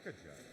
a judge.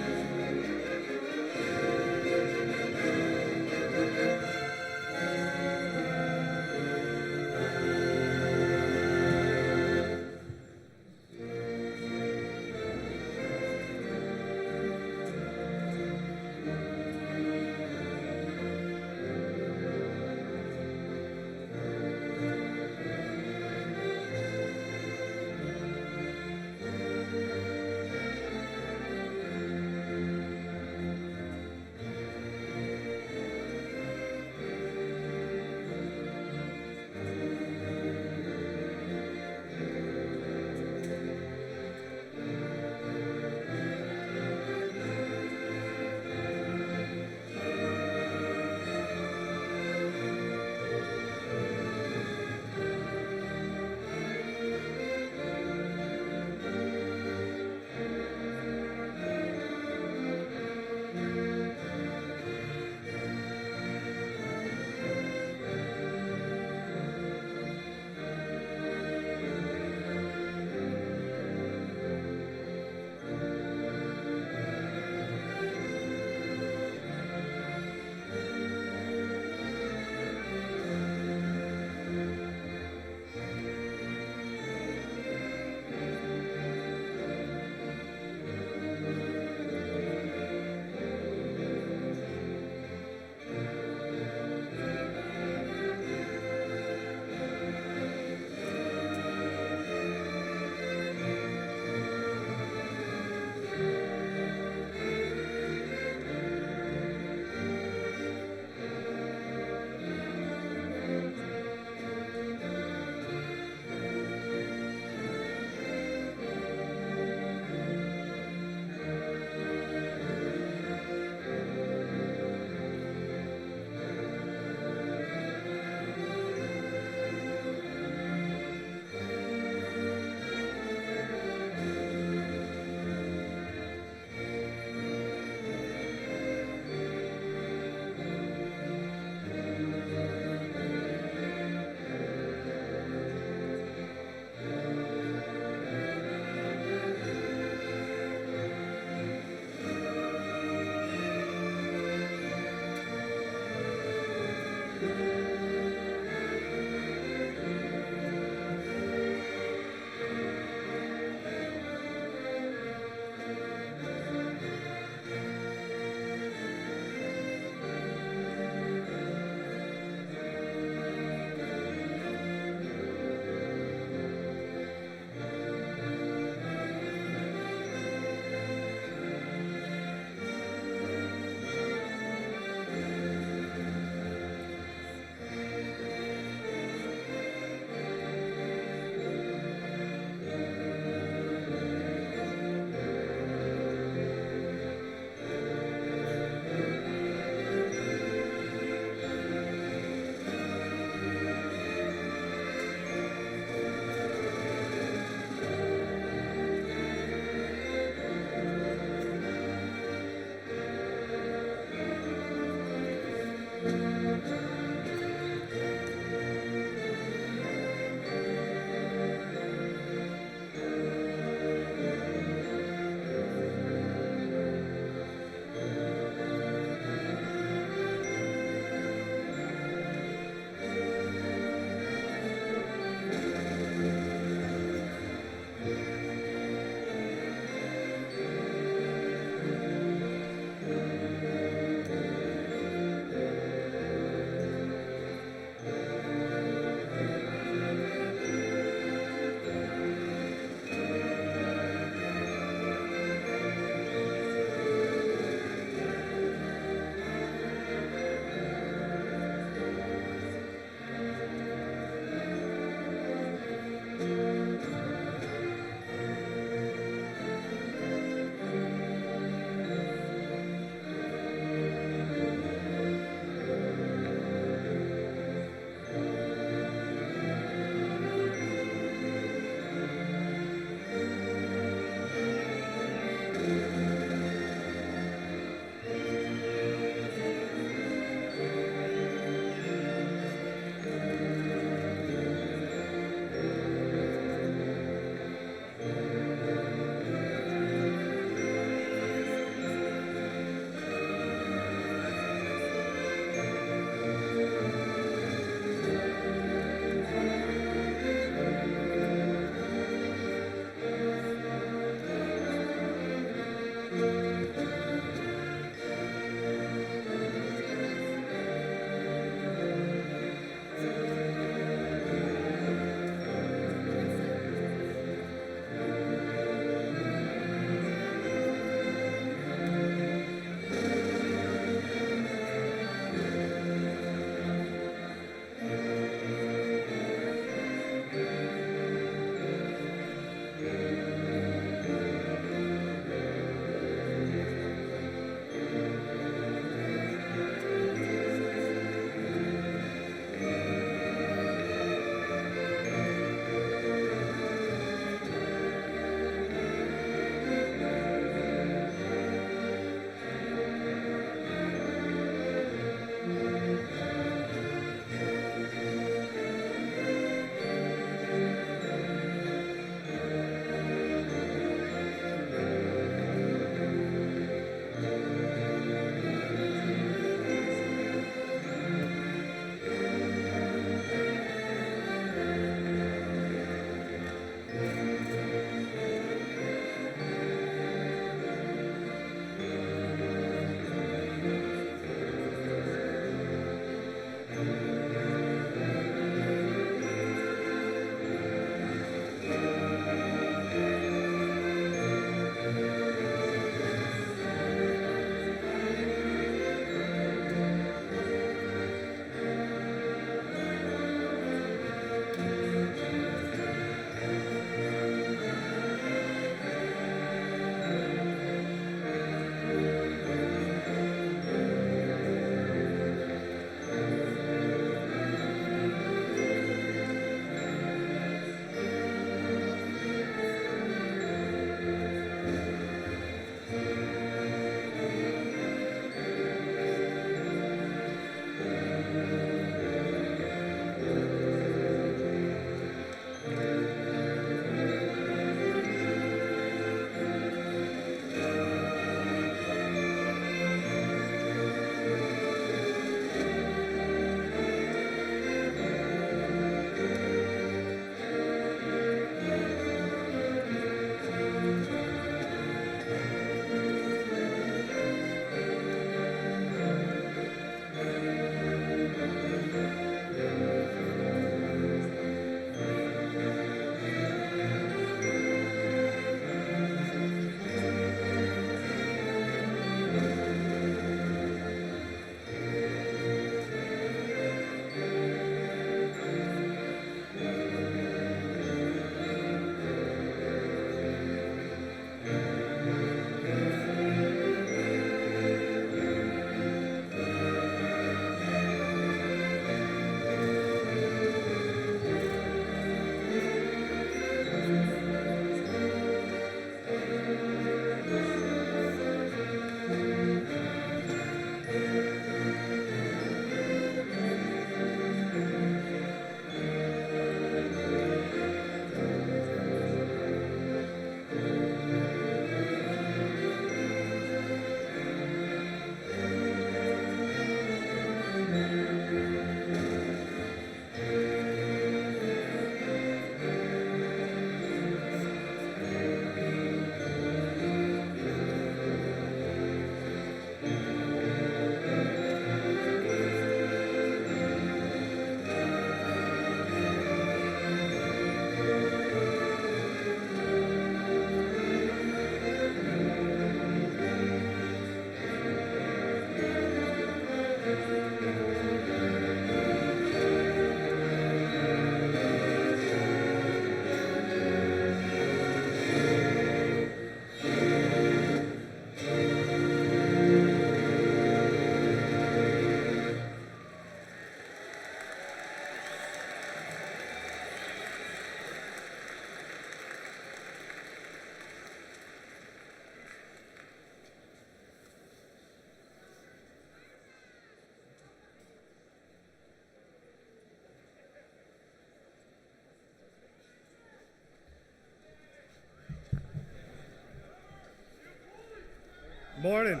Morning.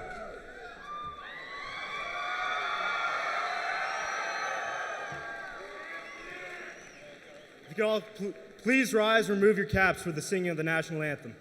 If you could all please rise and remove your caps for the singing of the national anthem.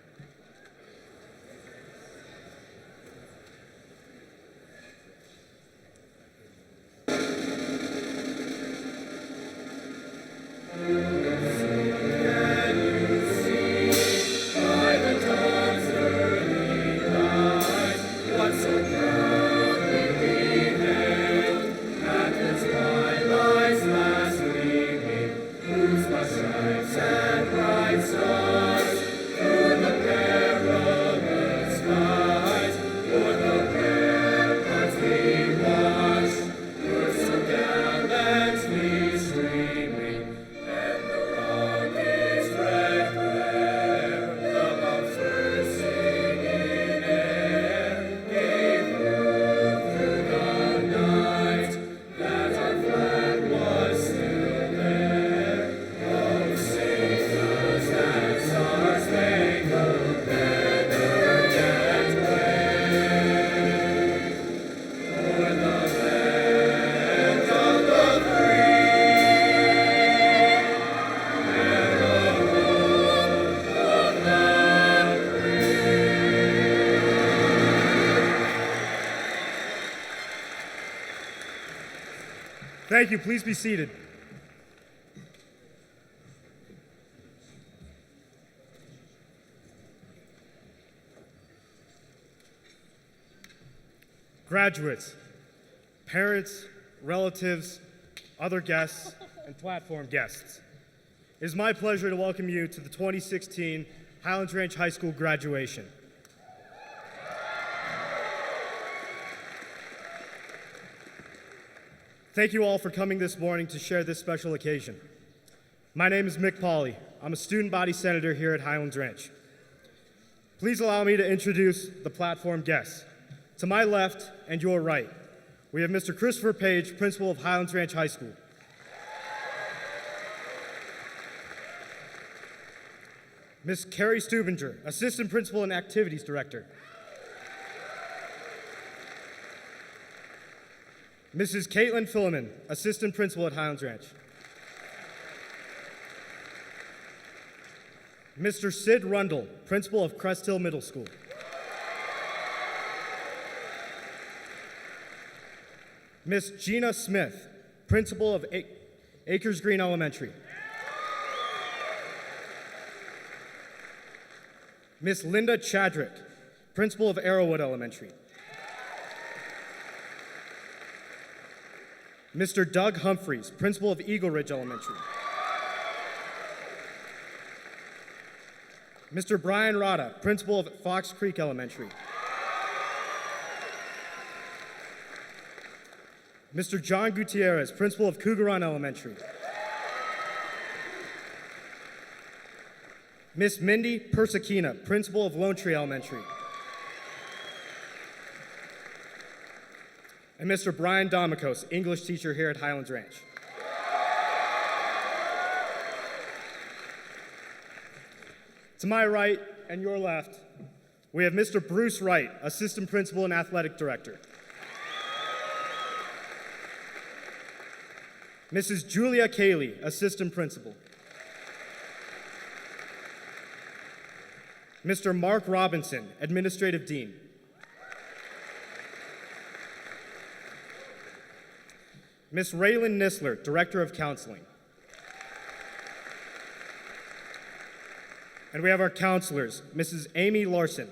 Thank you. Please be seated. Graduates, parents, relatives, other guests, and platform guests, it is my pleasure to welcome you to the 2016 Highlands Ranch High School graduation. Thank you all for coming this morning to share this special occasion. My name is Mick Pauley. I'm a student body senator here at Highlands Ranch. Please allow me to introduce the platform guests. To my left and your right, we have Mr. Christopher Page, principal of Highlands Ranch High School. Ms. Carrie Stubinger, assistant principal and activities director. Mrs. Caitlin Filliman, assistant principal at Highlands Ranch. Mr. Sid Rundle, principal of Crest Hill Middle School. Miss Gina Smith, principal of Acres Green Elementary. Miss Linda Chadrick, principal of Arrowwood Elementary. Mr. Doug Humphreys, principal of Eagle Ridge Elementary. Mr. Brian Rada, principal of Fox Creek Elementary. Mr. John Gutierrez, principal of Cougar Run Elementary. Miss Mindy Persakina, principal of Lone Tree Elementary. And Mr. Brian Domikos, English teacher here at Highlands Ranch. To my right and your left, we have Mr. Bruce Wright, assistant principal and athletic director. Mrs. Julia Cayley, assistant principal. Mr. Mark Robinson, administrative dean. Ms. Raylan Nisler, director of counseling. And we have our counselors, Mrs. Amy Larson,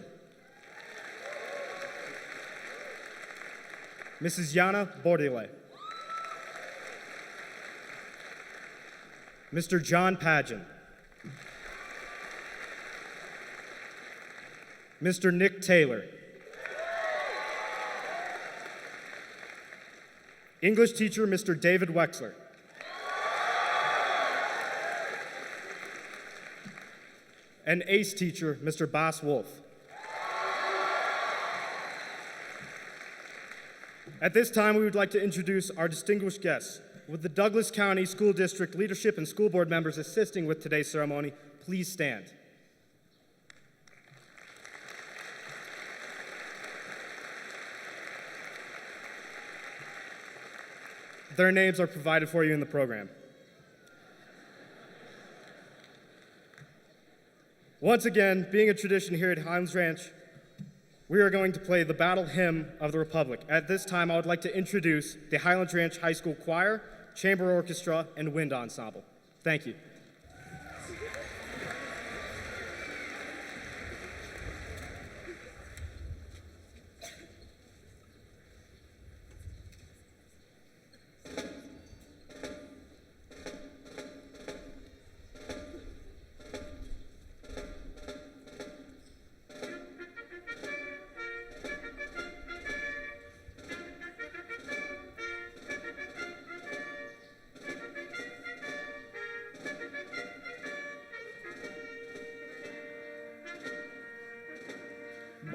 Mrs. Yana Bordele, Mr. John Pageant, Mr. Nick Taylor, English teacher, Mr. David Wexler, and ACE teacher, Mr. Bas Wolf. At this time, we would like to introduce our distinguished guests. With the Douglas County School District leadership and school board members assisting with today's ceremony, please stand. Their names are provided for you in the program. Once again, being a tradition here at Highlands Ranch, we are going to play the Battle Hymn of the Republic. At this time, I would like to introduce the Highlands Ranch High School Choir, Chamber Orchestra, and Wind Ensemble. Thank you.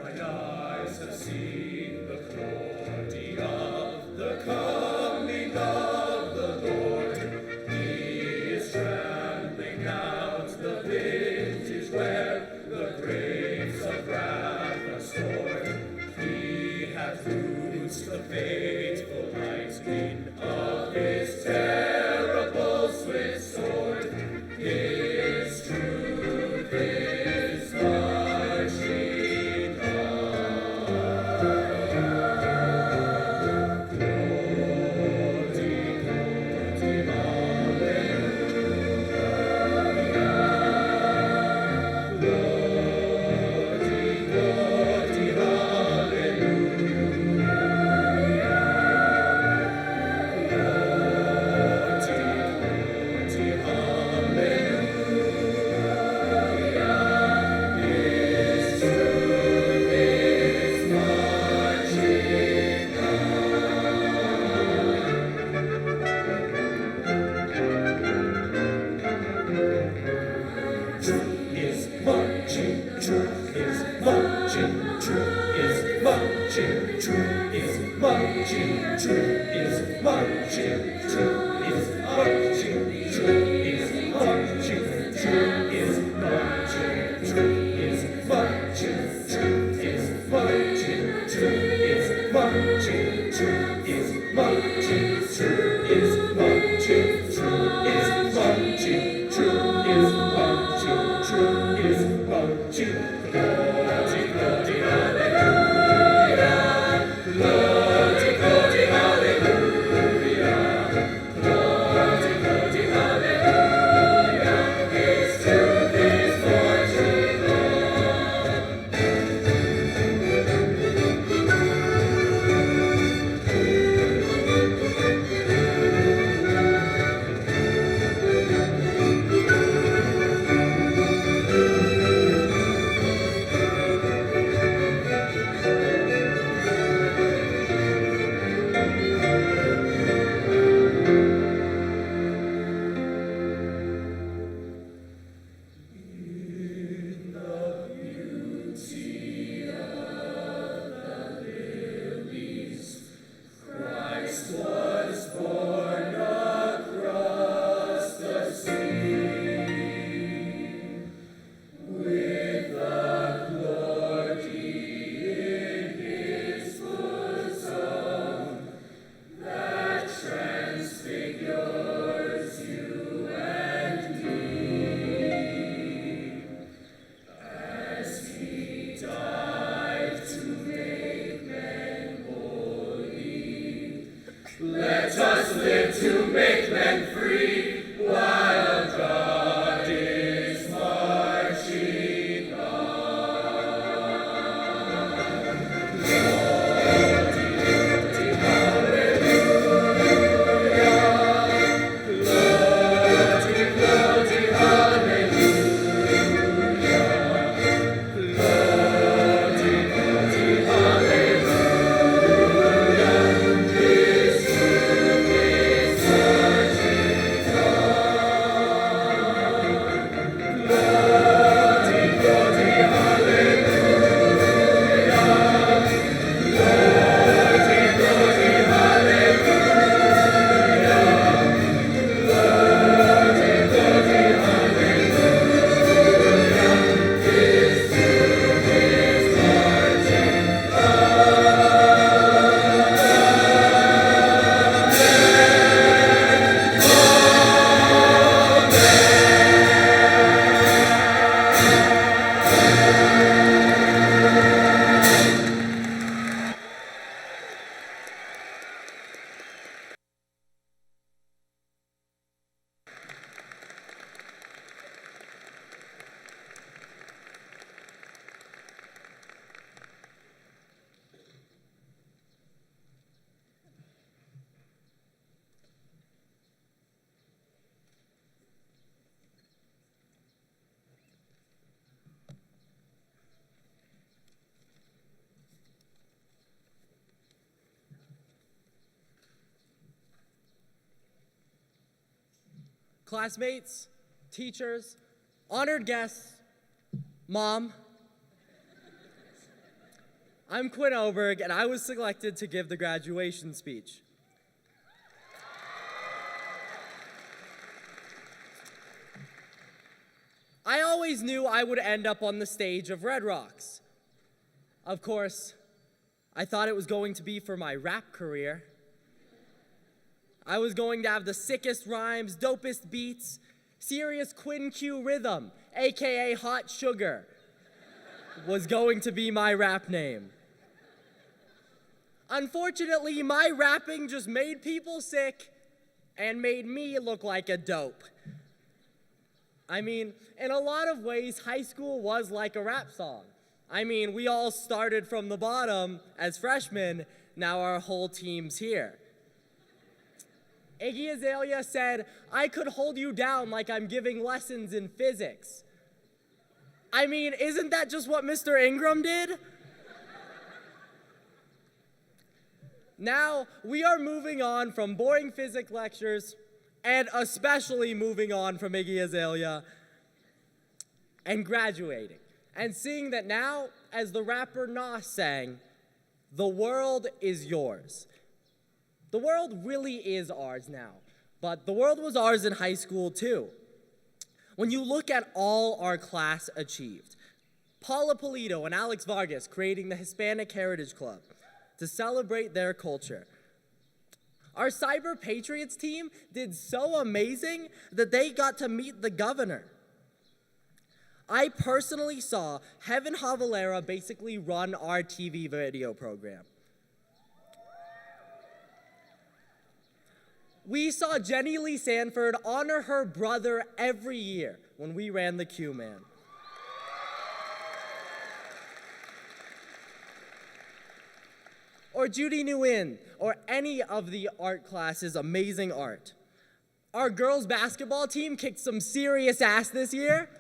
Mine eyes have seen the glory of the coming of the Lord. He is trampling out the vintage where the grapes of wrath are stored. He hath loosed the fateful lightning of his terrible swift sword. His truth is marching classmates, teachers, honored guests, Mom. I'm Quinn Oberg, and I was selected to give the graduation speech. I always knew I would end up on the stage of Red Rocks. Of course, I thought it was going to be for my rap career. I was going to have the sickest rhymes, dopest beats, serious Quinn Q rhythm, aka Hot Sugar, was going to be my rap name. Unfortunately, my rapping just made people sick and made me look like a dope. I mean, in a lot of ways, high school was like a rap song. I mean, we all started from the bottom as freshmen, now our whole team's here. Iggy Azalea said, "I could hold you down like I'm giving lessons in physics." I mean, isn't that just what Mr. Ingram did? Now, we are moving on from boring physics lectures, and especially moving on from Iggy Azalea, and graduating, and seeing that now, as the rapper Nas sang, the world is yours. The world really is ours now, but the world was ours in high school too. When you look at all our class achieved, Paula Polito and Alex Vargas creating the Hispanic Heritage Club to celebrate their culture. Our Cyber Patriots team did so amazing that they got to meet the governor. I personally saw Heaven Havalera basically run our TV video program. We saw Jenny Lee Sanford honor her brother every year when we ran the Q-Man. Or Judy Nguyen, or any of the art classes' amazing art. Our girls' basketball team kicked some serious ass this year.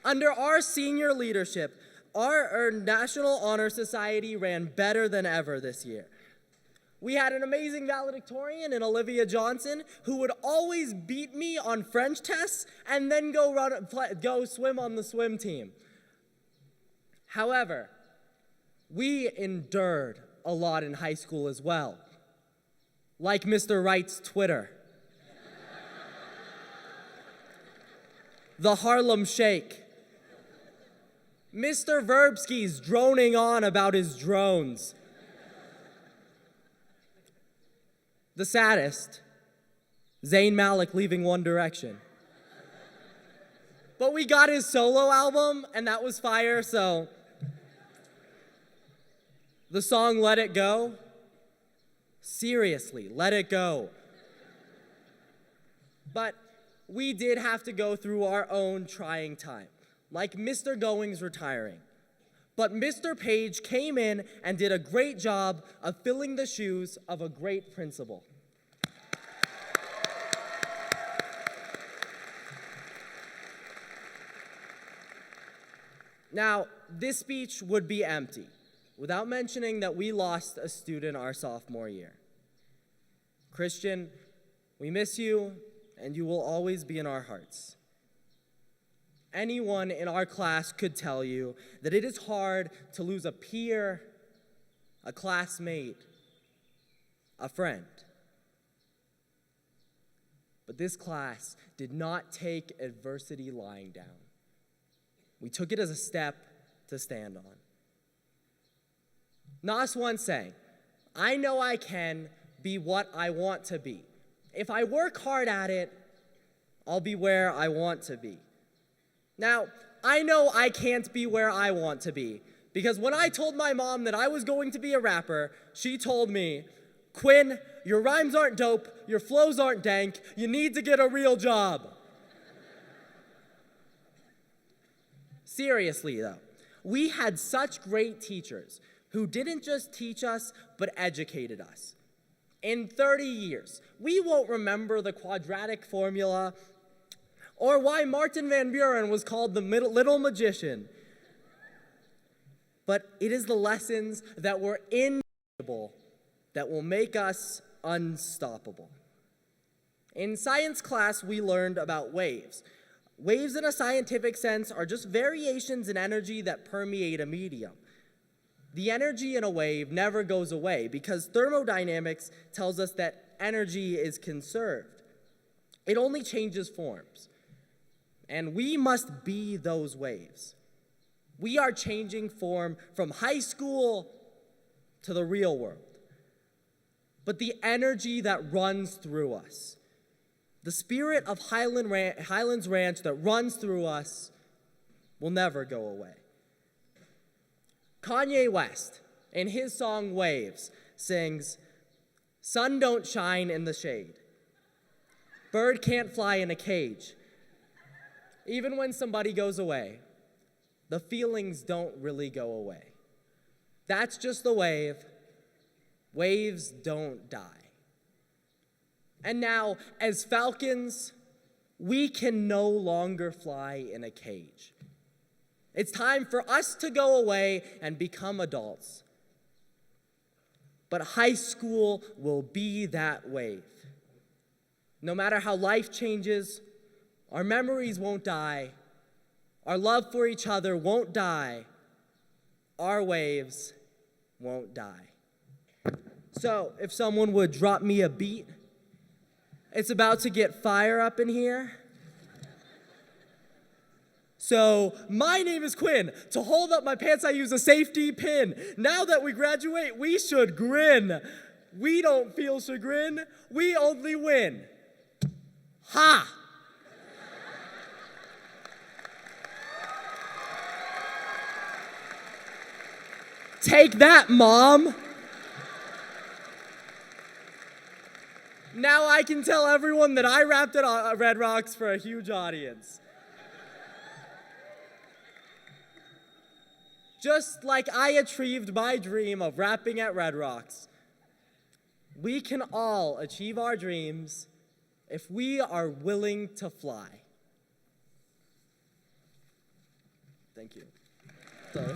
Under our senior leadership, our National Honor Society ran better than ever this year. We had an amazing valedictorian in Olivia Johnson who would always beat me on French tests and then go swim on the swim team. However, we endured a lot in high school as well, like Mr. Wright's Twitter, the Harlem Shake, Mr. Verbsky's droning on about his drones. The saddest, Zayn Malik leaving One Direction. But we got his solo album, and that was fire, so the song Let It Go, seriously, let it go. But we did have to go through our own trying time, like Mr. Goings retiring. But Mr. Page came in and did a great job of filling the shoes of a great principal. Now, this speech would be empty without mentioning that we lost a student our sophomore year. Christian, we miss you, and you will always be in our hearts. Anyone in our class could tell you that it is hard to lose a peer, a classmate, a friend. But this class did not take adversity lying down. We took it as a step to stand on. Nas once sang, "I know I can be what I want to be. If I work hard at it, I'll be where I want to be." Now, I know I can't be where I want to be, because when I told my mom that I was going to be a rapper, she told me, "Quinn, your rhymes aren't dope, your flows aren't dank, you need to get a real job." Seriously though, we had such great teachers who didn't just teach us, but educated us. In 30 years, we won't remember the quadratic formula or why Martin Van Buren was called the little magician. But it is the lessons that were invaluable that will make us unstoppable. In science class, we learned about waves. Waves in a scientific sense are just variations in energy that permeate a medium. The energy in a wave never goes away because thermodynamics tells us that energy is conserved. It only changes forms. And we must be those waves. We are changing form from high school to the real world. But the energy that runs through us, the spirit of Highlands Ranch that runs through us, will never go away. Kanye West, in his song Waves, sings, "Sun don't shine in the shade. Bird can't fly in a cage. Even when somebody goes away, the feelings don't really go away. That's just the wave. Waves don't die." And now, as falcons, we can no longer fly in a cage. It's time for us to go away and become adults. But high school will be that wave. No matter how life changes, our memories won't die. Our love for each other won't die. Our waves won't die. So, if someone would drop me a beat, it's about to get fire up in here. So, my name is Quinn. To hold up my pants, I use a safety pin. Now that we graduate, we should grin. We don't feel chagrin, we only win. Ha! Take that, Mom! Now I can tell everyone that I rapped at Red Rocks for a huge audience. Just like I achieved my dream of rapping at Red Rocks, we can all achieve our dreams if we are willing to fly. Thank you. Sorry.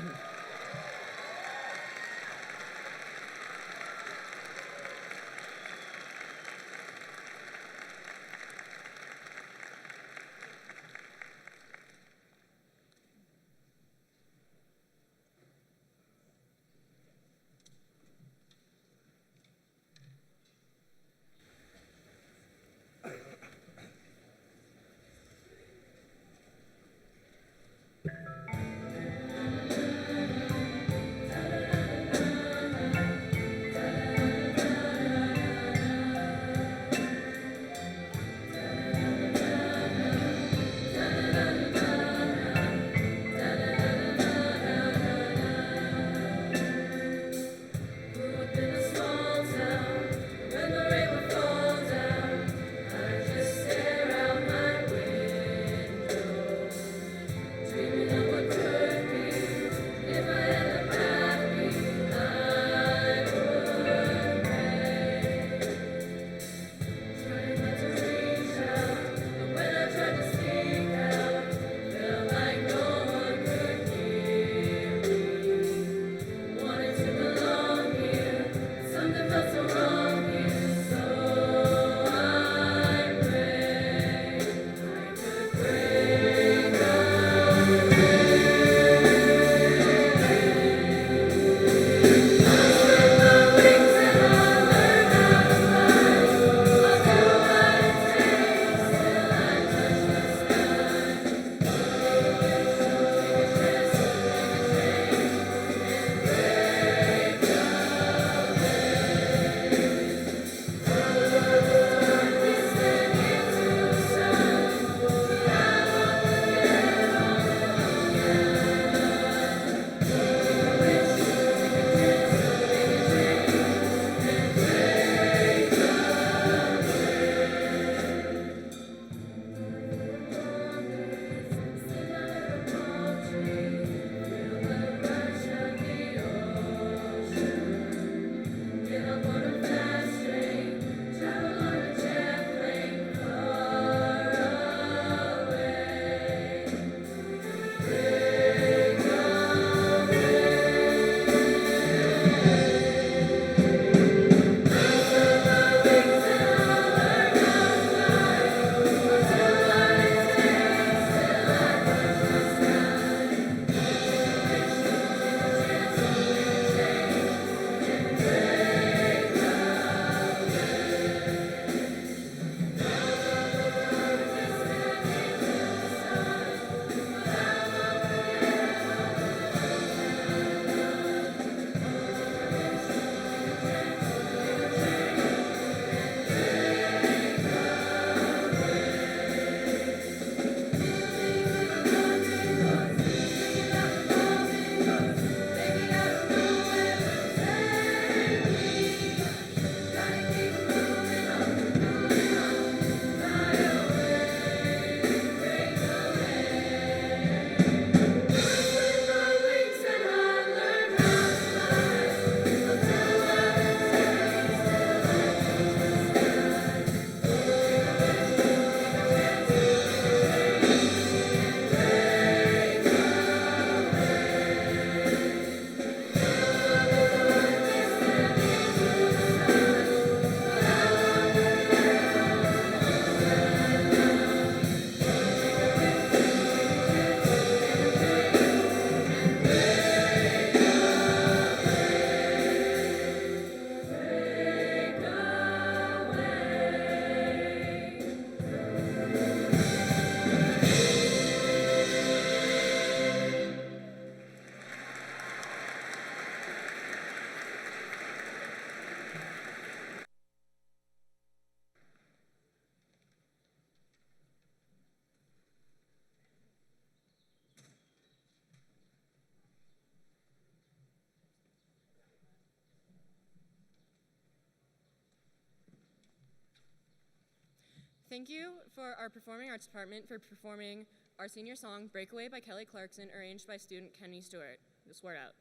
Thank you for our Performing Arts Department for performing our senior song, Breakaway by Kelly Clarkson, arranged by student Kenny Stewart. Just word out.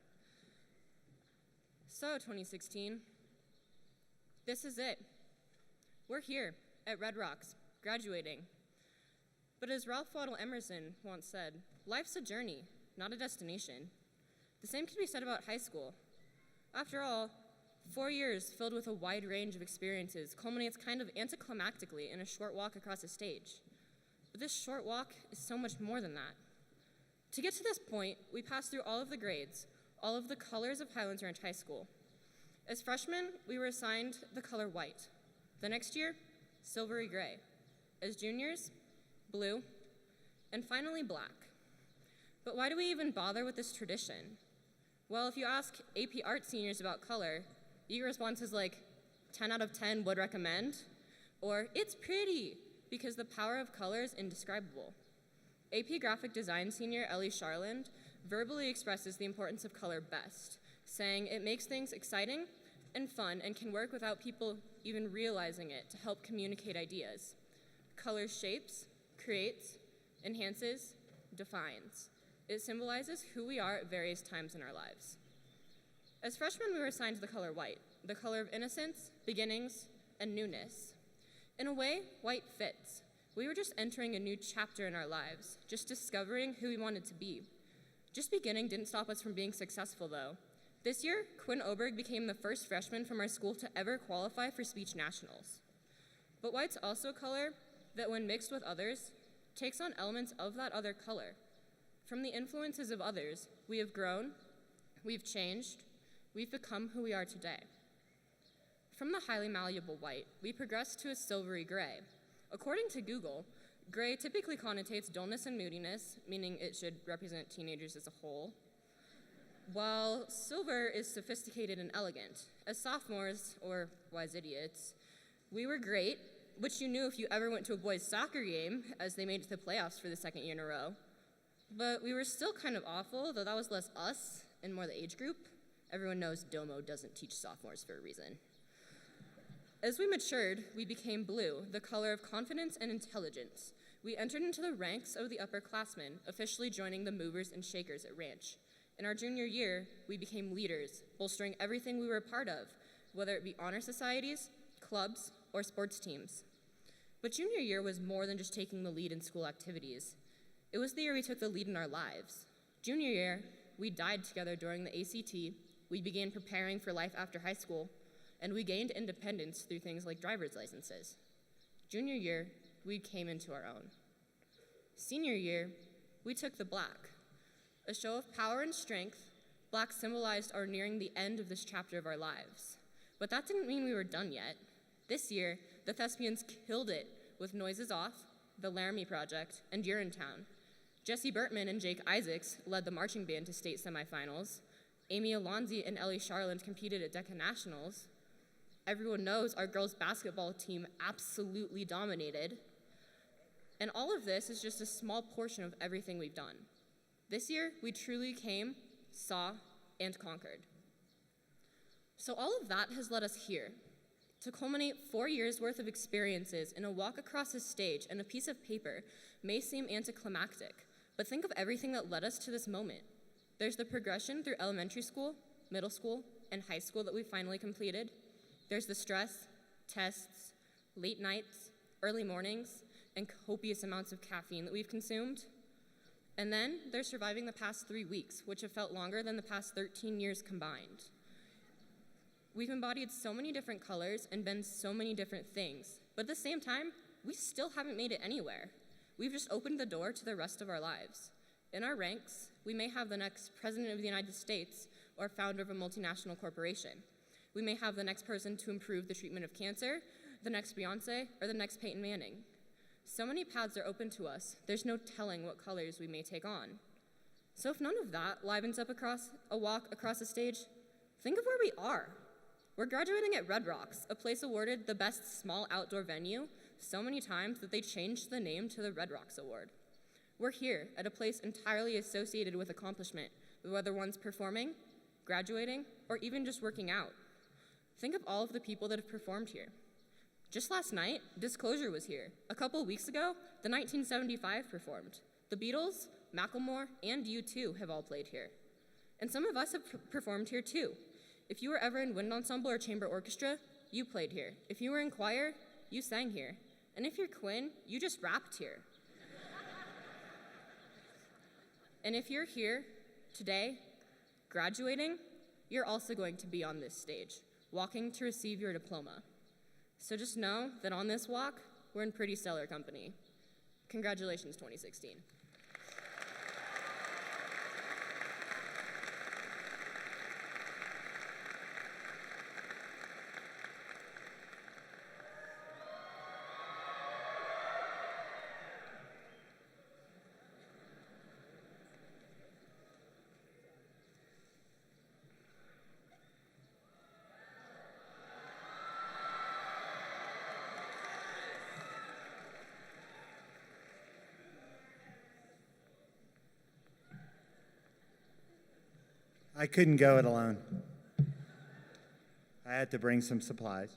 So, 2016, this is it. We're here at Red Rocks, graduating. But as Ralph Waldo Emerson once said, life's a journey, not a destination. The same can be said about high school. After all, 4 years filled with a wide range of experiences culminates kind of anticlimactically in a short walk across a stage. But this short walk is so much more than that. To get to this point, we passed through all of the grades, all of the colors of Highlands Ranch High School. As freshmen, we were assigned the color white. The next year, silvery gray. As juniors, blue, and finally black. But why do we even bother with this tradition? Well, if you ask AP Art seniors about color, you get responses like 10 out of 10 would recommend, or it's pretty, because the power of color is indescribable. AP Graphic Design senior Ellie Charland verbally expresses the importance of color best, saying it makes things exciting and fun and can work without people even realizing it to help communicate ideas. Color shapes, creates, enhances, defines. It symbolizes who we are at various times in our lives. As freshmen, we were assigned the color white, the color of innocence, beginnings, and newness. In a way, white fits. We were just entering a new chapter in our lives, just discovering who we wanted to be. Just beginning didn't stop us from being successful, though. This year, Quinn Oberg became the first freshman from our school to ever qualify for speech nationals. But white's also a color that, when mixed with others, takes on elements of that other color. From the influences of others, we have grown, we've changed, we've become who we are today. From the highly malleable white, we progress to a silvery gray. According to Google, gray typically connotates dullness and moodiness, meaning it should represent teenagers as a whole, while silver is sophisticated and elegant. As sophomores, or wise idiots, we were great, which you knew if you ever went to a boys' soccer game, as they made it to the playoffs for the second year in a row. But we were still kind of awful, though that was less us and more the age group. Everyone knows Domo doesn't teach sophomores for a reason. As we matured, we became blue, the color of confidence and intelligence. We entered into the ranks of the upperclassmen, officially joining the movers and shakers at Ranch. In our junior year, we became leaders, bolstering everything we were a part of, whether it be honor societies, clubs, or sports teams. But junior year was more than just taking the lead in school activities. It was the year we took the lead in our lives. Junior year, we died together during the ACT, we began preparing for life after high school, and we gained independence through things like driver's licenses. Junior year, we came into our own. Senior year, we took the black. A show of power and strength, black symbolized our nearing the end of this chapter of our lives. But that didn't mean we were done yet. This year, the Thespians killed it with Noises Off, the Laramie Project, and Urinetown. Jesse Bertman and Jake Isaacs led the marching band to state semifinals. Amy Alonzi and Ellie Charland competed at Decca Nationals. Everyone knows our girls' basketball team absolutely dominated. And all of this is just a small portion of everything we've done. This year, we truly came, saw, and conquered. So all of that has led us here, to culminate 4 years' worth of experiences in a walk across a stage and a piece of paper may seem anticlimactic, but think of everything that led us to this moment. There's the progression through elementary school, middle school, and high school that we finally completed. There's the stress, tests, late nights, early mornings, and copious amounts of caffeine that we've consumed. And then there's surviving the past 3 weeks, which have felt longer than the past 13 years combined. We've embodied so many different colors and been so many different things, but at the same time, we still haven't made it anywhere. We've just opened the door to the rest of our lives. In our ranks, we may have the next President of the United States or founder of a multinational corporation. We may have the next person to improve the treatment of cancer, the next Beyonce, or the next Peyton Manning. So many paths are open to us, there's no telling what colors we may take on. So if none of that livens up a walk across a stage, think of where we are. We're graduating at Red Rocks, a place awarded the best small outdoor venue so many times that they changed the name to the Red Rocks Award. We're here at a place entirely associated with accomplishment, whether one's performing, graduating, or even just working out. Think of all of the people that have performed here. Just last night, Disclosure was here. A couple weeks ago, the 1975 performed. The Beatles, Macklemore, and U2 have all played here. And some of us have performed here too. If you were ever in wind ensemble or chamber orchestra, you played here. If you were in choir, you sang here. And if you're Quinn, you just rapped here. And if you're here today, graduating, you're also going to be on this stage, walking to receive your diploma. So just know that on this walk, we're in pretty stellar company. Congratulations, 2016. I couldn't go it alone. I had to bring some supplies.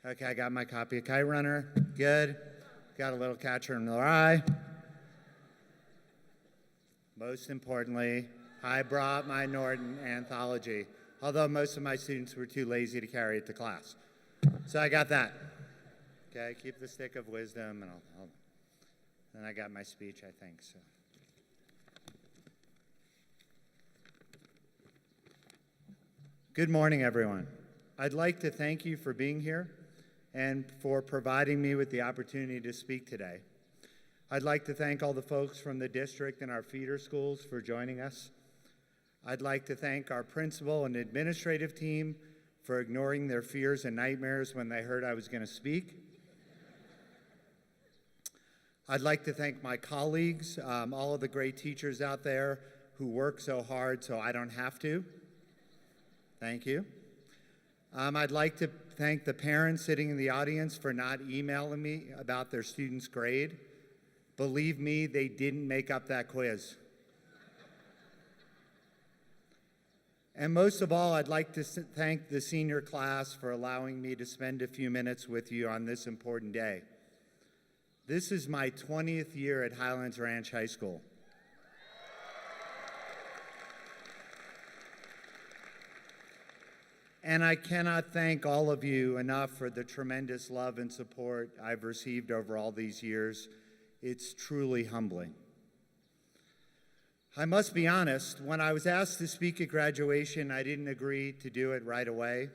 Okay, I got my copy of Kite Runner. Good. Got a little Catcher in the Rye. Most importantly, I brought my Norton anthology, although most of my students were too lazy to carry it to class. So I got that. Okay, keep the stick of wisdom, and then I got my speech, I think. So. Good morning, everyone. I'd like to thank you for being here and for providing me with the opportunity to speak today. I'd like to thank all the folks from the district and our feeder schools for joining us. I'd like to thank our principal and administrative team for ignoring their fears and nightmares when they heard I was going to speak. I'd like to thank my colleagues, all of the great teachers out there who work so hard so I don't have to. Thank you. I'd like to thank the parents sitting in the audience for not emailing me about their student's grade. Believe me, they didn't make up that quiz. And most of all, I'd like to thank the senior class for allowing me to spend a few minutes with you on this important day. This is my 20th year at Highlands Ranch High School. And I cannot thank all of you enough for the tremendous love and support I've received over all these years. It's truly humbling. I must be honest, when I was asked to speak at graduation, I didn't agree to do it right away.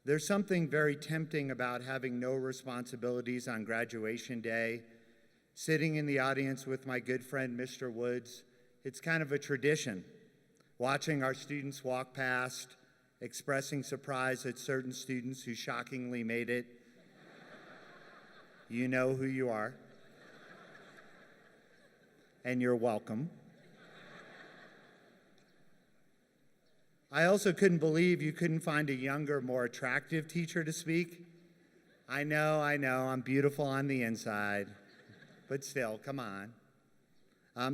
There's something very tempting about having no responsibilities on graduation day, sitting in the audience with my good friend, Mr. Woods. It's kind of a tradition, watching our students walk past, expressing surprise at certain students who shockingly made it. You know who you are, and you're welcome. I also couldn't believe you couldn't find a younger, more attractive teacher to speak. I know, I'm beautiful on the inside, but still, come on.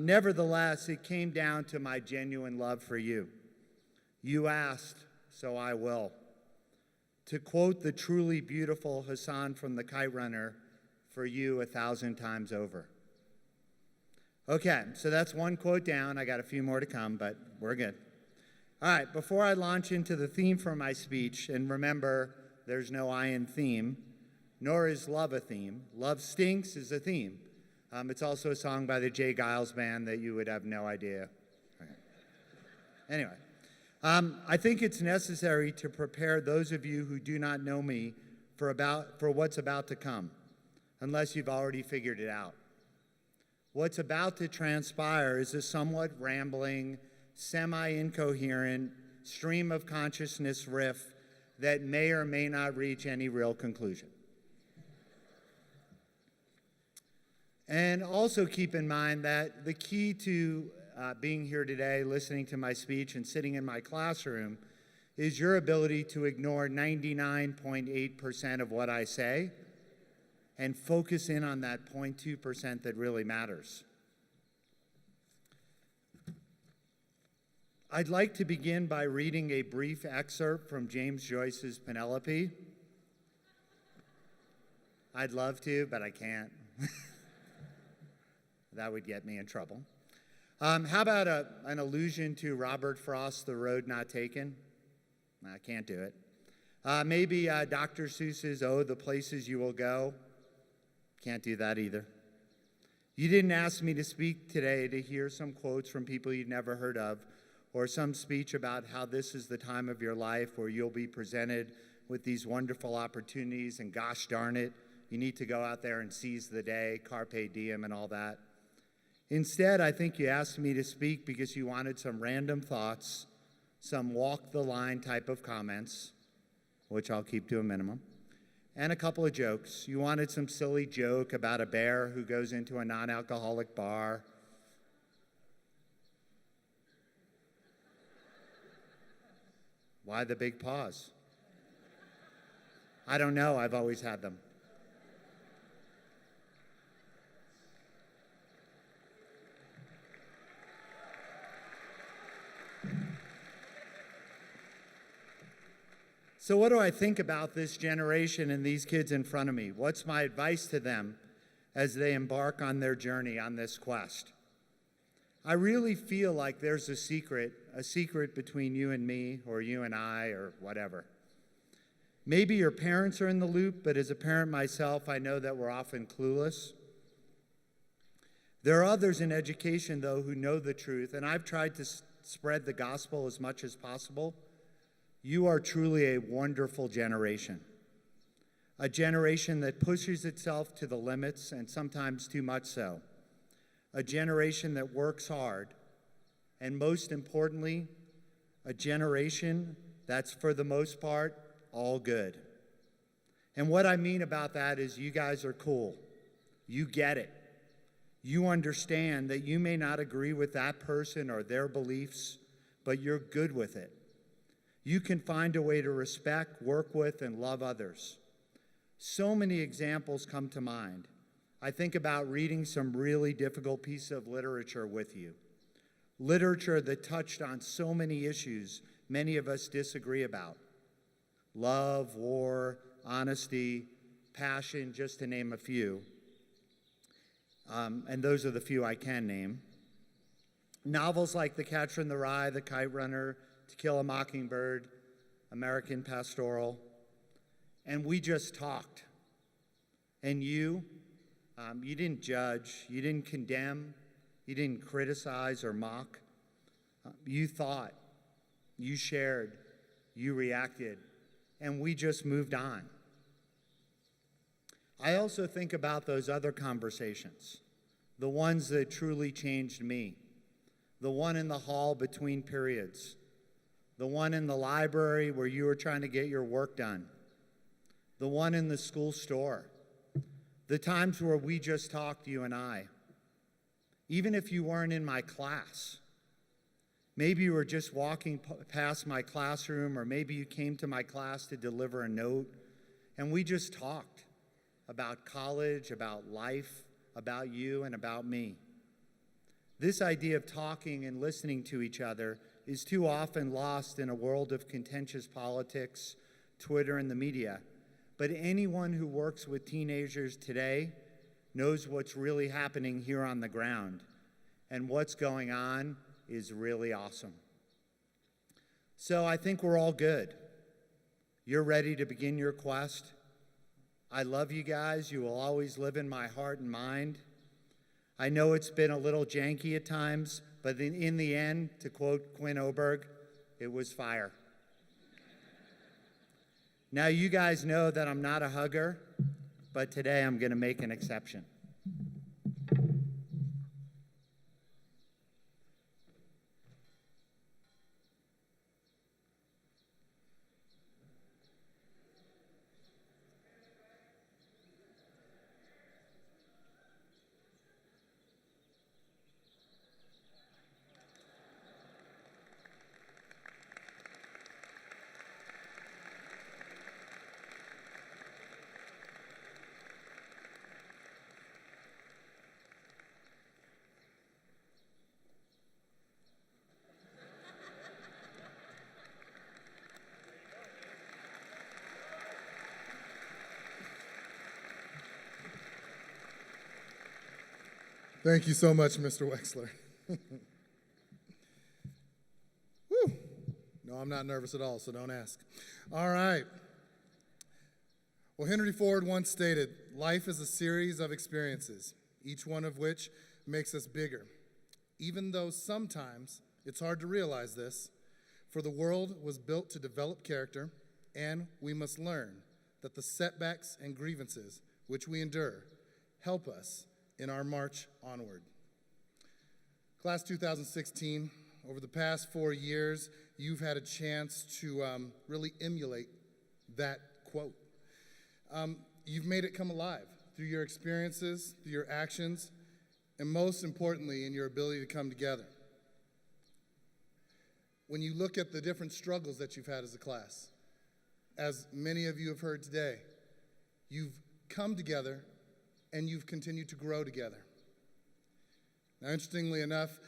Nevertheless, it came down to my genuine love for you. You asked, so I will. To quote the truly beautiful Hassan from the Kite Runner, for you 1,000 times over. Okay, so that's one quote down. I got a few more to come, but we're good. All right, before I launch into the theme for my speech, and remember, there's no I in theme, nor is love a theme. Love Stinks is a theme. It's also a song by the Jay Giles Band that you would have no idea. Okay. Anyway, I think it's necessary to prepare those of you who do not know me for what's about to come, unless you've already figured it out. What's about to transpire is a somewhat rambling, semi-incoherent stream of consciousness riff that may or may not reach any real conclusion. And also keep in mind that the key to being here today, listening to my speech and sitting in my classroom is your ability to ignore 99.8% of what I say and focus in on that 0.2% that really matters. I'd like to begin by reading a brief excerpt from James Joyce's Penelope. I'd love to, but I can't. That would get me in trouble. How about an allusion to Robert Frost's The Road Not Taken? I can't do it. Maybe Dr. Seuss's Oh, the Places You Will Go? Can't do that either. You didn't ask me to speak today to hear some quotes from people you'd never heard of, or some speech about how this is the time of your life where you'll be presented with these wonderful opportunities, and gosh darn it, you need to go out there and seize the day, carpe diem and all that. Instead, I think you asked me to speak because you wanted some random thoughts, some walk the line type of comments, which I'll keep to a minimum, and a couple of jokes. You wanted some silly joke about a bear who goes into a non-alcoholic bar. Why the big pause? I don't know, I've always had them. So what do I think about this generation and these kids in front of me? What's my advice to them as they embark on their journey on this quest? I really feel like there's a secret between you and me, or you and I, or whatever. Maybe your parents are in the loop, but as a parent myself, I know that we're often clueless. There are others in education, though, who know the truth, and I've tried to spread the gospel as much as possible. You are truly a wonderful generation, a generation that pushes itself to the limits, and sometimes too much so, a generation that works hard, and most importantly, a generation that's, for the most part, all good. And what I mean about that is you guys are cool. You get it. You understand that you may not agree with that person or their beliefs, but you're good with it. You can find a way to respect, work with, and love others. So many examples come to mind. I think about reading some really difficult piece of literature with you. Literature that touched on so many issues many of us disagree about. Love, war, honesty, passion, just to name a few. And those are the few I can name. Novels like The Catcher in the Rye, The Kite Runner, To Kill a Mockingbird, American Pastoral, and we just talked. And you didn't judge, you didn't condemn, you didn't criticize or mock. You thought, you shared, you reacted, and we just moved on. I also think about those other conversations, the ones that truly changed me, the one in the hall between periods, the one in the library where you were trying to get your work done, the one in the school store, the times where we just talked, you and I. Even if you weren't in my class, maybe you were just walking past my classroom, or maybe you came to my class to deliver a note, and we just talked about college, about life, about you, and about me. This idea of talking and listening to each other is too often lost in a world of contentious politics, Twitter, and the media. But anyone who works with teenagers today knows what's really happening here on the ground. And what's going on is really awesome. So I think we're all good. You're ready to begin your quest. I love you guys. You will always live in my heart and mind. I know it's been a little janky at times, but in the end, to quote Quinn Oberg, it was fire. Now you guys know that I'm not a hugger, but today I'm going to make an exception. Thank you so much, Mr. Wexler. Woo. No, I'm not nervous at all, so don't ask. All right. Well, Henry Ford once stated, life is a series of experiences, each one of which makes us bigger. Even though sometimes it's hard to realize this, for the world was built to develop character, and we must learn that the setbacks and grievances which we endure help us in our march onward. Class 2016, over the past 4 years, you've had a chance to really emulate that quote. You've made it come alive through your experiences, through your actions, and most importantly, in your ability to come together. When you look at the different struggles that you've had as a class, as many of you have heard today, you've come together and you've continued to grow together. Now, interestingly enough,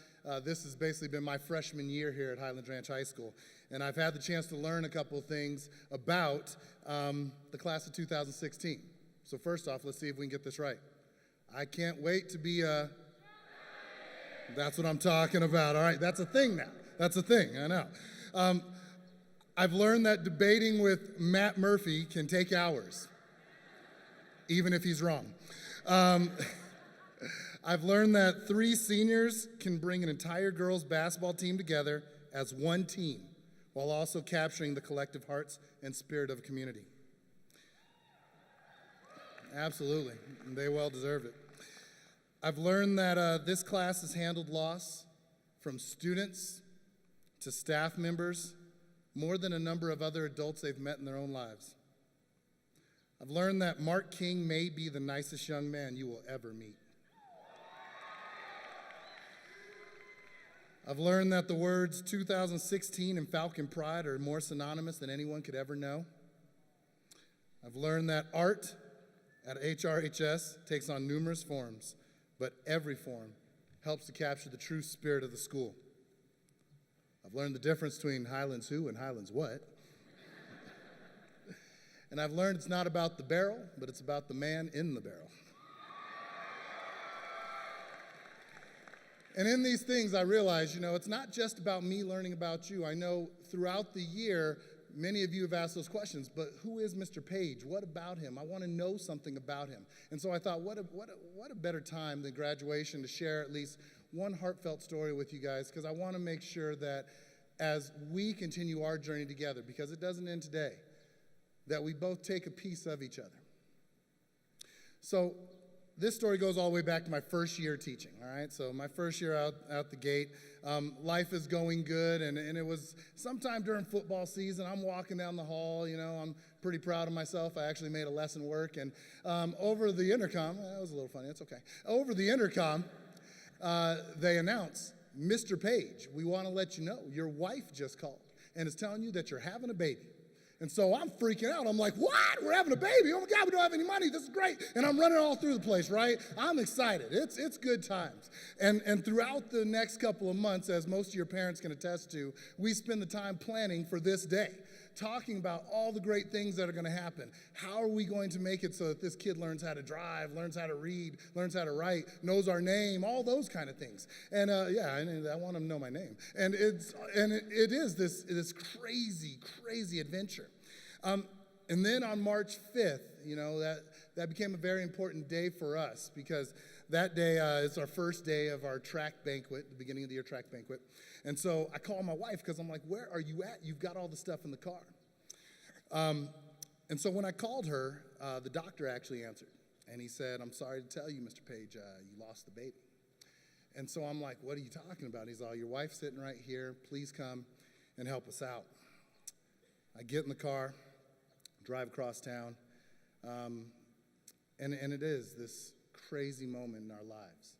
this has basically been my freshman year here at Highlands Ranch High School, and I've had the chance to learn a couple of things about the class of 2016. So first off, let's see if we can get this right. I can't wait to be That's what I'm talking about. All right, that's a thing now. That's a thing, I know. I've learned that debating with Matt Murphy can take hours, even if he's wrong. I've learned that 3 seniors can bring an entire girls' basketball team together as one team, while also capturing the collective hearts and spirit of a community. Absolutely, and they well deserve it. I've learned that this class has handled loss from students to staff members more than a number of other adults they've met in their own lives. I've learned that Mark King may be the nicest young man you will ever meet. I've learned that the words 2016 and Falcon Pride are more synonymous than anyone could ever know. I've learned that art at HRHS takes on numerous forms, but every form helps to capture the true spirit of the school. I've learned the difference between Highlands who and Highlands what. And I've learned it's not about the barrel, but it's about the man in the barrel. And in these things, I realize, it's not just about me learning about you. I know throughout the year, many of you have asked those questions, but who is Mr. Page? What about him? I want to know something about him. And so I thought, what a better time than graduation to share at least one heartfelt story with you guys, because I want to make sure that as we continue our journey together, because it doesn't end today, that we both take a piece of each other. So this story goes all the way back to my first year teaching, all right? So my first year out the gate, life is going good, and it was sometime during football season. I'm walking down the hall, I'm pretty proud of myself. I actually made a lesson work, and over the intercom, that was a little funny, that's okay. Over the intercom, they announce, Mr. Page, we want to let you know your wife just called and is telling you that you're having a baby. And so I'm freaking out. I'm like, what? We're having a baby. Oh my God, we don't have any money. This is great. And I'm running all through the place, right? I'm excited. It's good times. And throughout the next couple of months, as most of your parents can attest to, we spend the time planning for this day, talking about all the great things that are going to happen. How are we going to make it so that this kid learns how to drive, learns how to read, learns how to write, knows our name, all those kind of things. And I want him to know my name. And it is this crazy adventure. And then on March 5th, that became a very important day for us, because that day is our first day of our track banquet, the beginning of the year track banquet. And so I called my wife because I'm like, where are you at? You've got all the stuff in the car. And so when I called her, the doctor actually answered. And he said, I'm sorry to tell you, Mr. Page, you lost the baby. And so I'm like, what are you talking about? He's all, your wife's sitting right here. Please come and help us out. I get in the car, drive across town, and it is this crazy moment in our lives,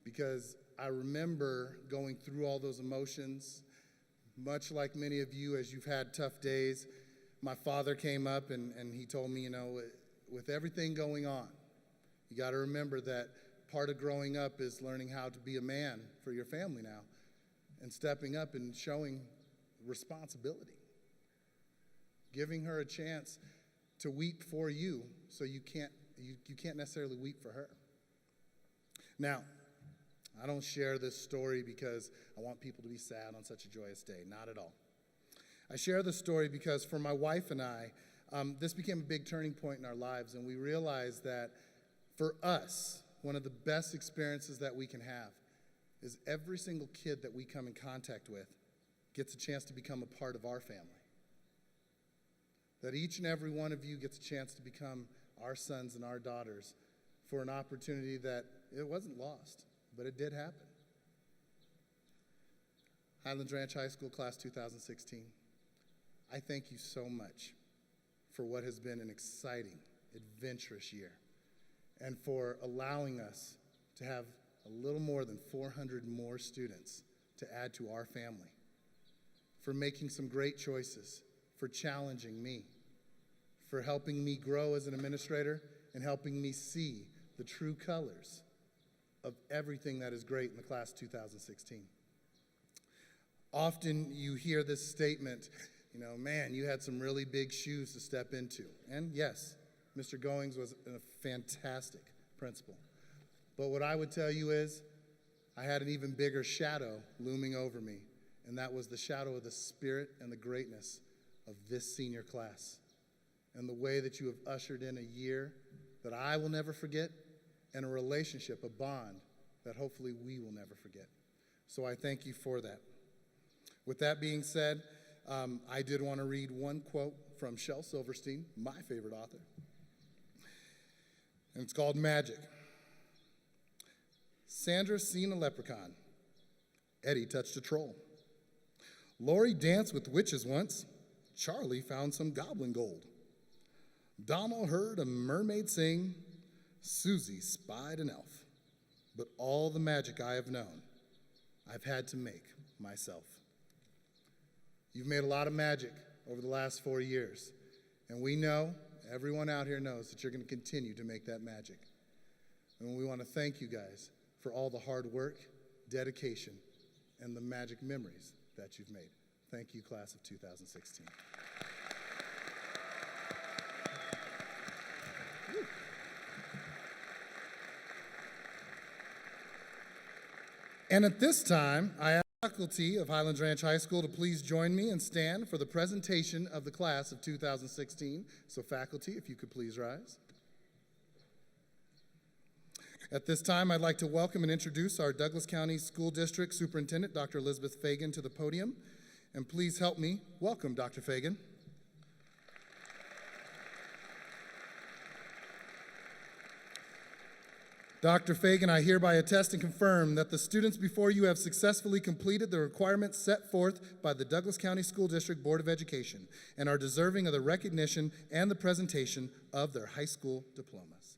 because I remember going through all those emotions, much like many of you as you've had tough days. My father came up and he told me, with everything going on, you got to remember that part of growing up is learning how to be a man for your family now, and stepping up and showing responsibility. Giving her a chance to weep for you, so you can't necessarily weep for her. Now, I don't share this story because I want people to be sad on such a joyous day. Not at all. I share this story because for my wife and I, this became a big turning point in our lives, and we realized that for us, one of the best experiences that we can have is every single kid that we come in contact with gets a chance to become a part of our family. That each and every one of you gets a chance to become our sons and our daughters for an opportunity that it wasn't lost, but it did happen. Highlands Ranch High School Class 2016, I thank you so much for what has been an exciting, adventurous year, and for allowing us to have a little more than 400 more students to add to our family, for making some great choices, for challenging me, for helping me grow as an administrator, and helping me see the true colors of everything that is great in the class 2016. Often you hear this statement, man, you had some really big shoes to step into. And yes, Mr. Goings was a fantastic principal. But what I would tell you is, I had an even bigger shadow looming over me, and that was the shadow of the spirit and the greatness of this senior class, and the way that you have ushered in a year that I will never forget, and a relationship, a bond, that hopefully we will never forget. So I thank you for that. With that being said, I did want to read one quote from Shel Silverstein, my favorite author, and it's called Magic. Sandra seen a leprechaun. Eddie touched a troll. Lori danced with witches once. Charlie found some goblin gold. Donald heard a mermaid sing. Susie spied an elf. But all the magic I have known, I've had to make myself. You've made a lot of magic over the last 4 years, and we know, everyone out here knows, that you're going to continue to make that magic. And we want to thank you guys for all the hard work, dedication, and the magic memories that you've made. Thank you, class of 2016. And at this time, I ask the faculty of Highlands Ranch High School to please join me and stand for the presentation of the class of 2016. So faculty, if you could please rise. At this time, I'd like to welcome and introduce our Douglas County School District Superintendent, Dr. Elizabeth Fagan, to the podium. And please help me welcome Dr. Fagan. Dr. Fagan, I hereby attest and confirm that the students before you have successfully completed the requirements set forth by the Douglas County School District Board of Education and are deserving of the recognition and the presentation of their high school diplomas.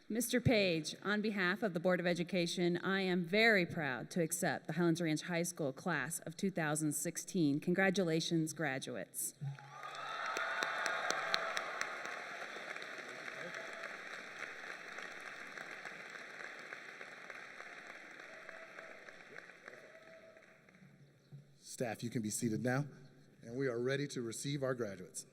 Mr. Page, on behalf of the Board of Education, I am very proud to accept the Highlands Ranch High School class of 2016. Congratulations, graduates. Staff, you can be seated now, and we are ready to receive our graduates.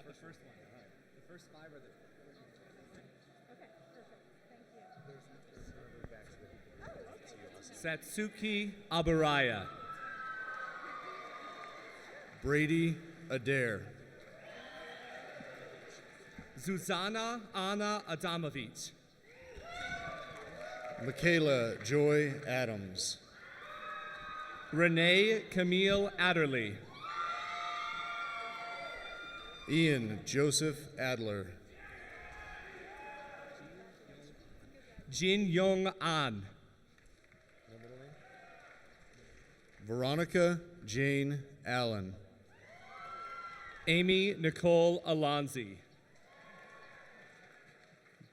The first one. The first 5 are the... Okay, perfect. Thank you. Satsuki Abaraya. Brady Adair. Zuzana Anna Adamovich. Michaela Joy Adams. Renee Camille Adderley. Ian Joseph Adler. Jin Young An. Veronica Jane Allen. Amy Nicole Alonzi.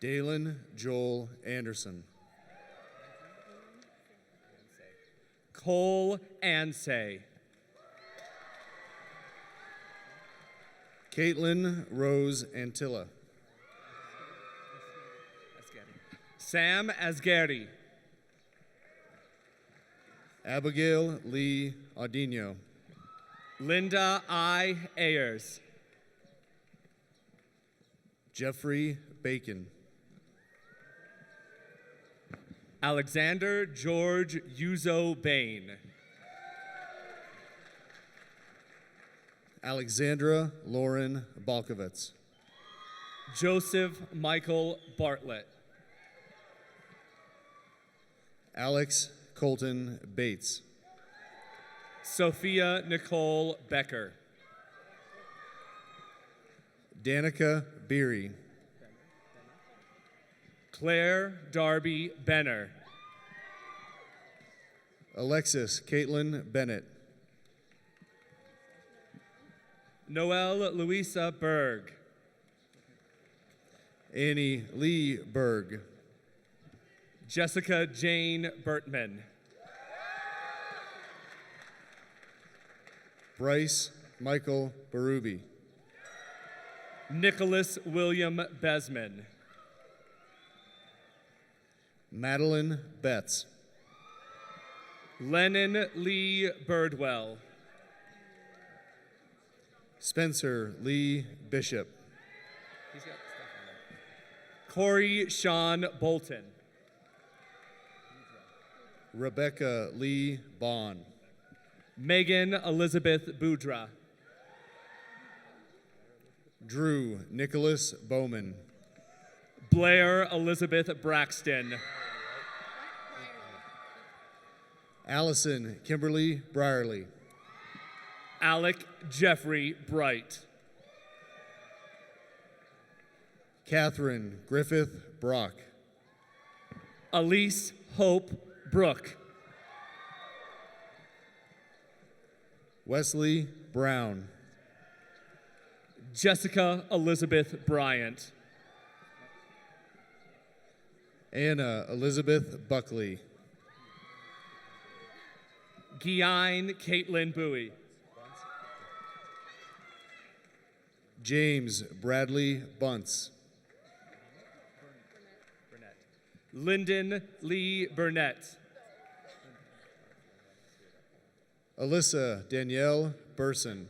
Dalen Joel Anderson. Cole Ansay. Caitlin Rose Antilla. Sam Asgari. Abigail Lee Audino. Linda I. Ayers. Jeffrey Bacon. Alexander George Yuzo Bain. Alexandra Lauren Balkovitz. Joseph Michael Bartlett. Alex Colton Bates. Sophia Nicole Becker. Danica Beery. Claire Darby Benner. Alexis Caitlin Bennett. Noelle Louisa Berg. Annie Lee Berg. Jessica Jane Bertman. Bryce Michael Barubi. Nicholas William Besman. Madeline Betts. Lennon Lee Birdwell. Spencer Lee Bishop. Corey Sean Bolton. Rebecca Lee Bond. Megan Elizabeth Boudra. Drew Nicholas Bowman. Blair Elizabeth Braxton. Allison Kimberly Brierly. Alec Jeffrey Bright. Catherine Griffith Brock. Elise Hope Brooke. Wesley Brown. Jessica Elizabeth Bryant. Anna Elizabeth Buckley. Guiane Caitlin Bowie. James Bradley Bunce. Lyndon Lee Burnett. Alyssa Danielle Burson.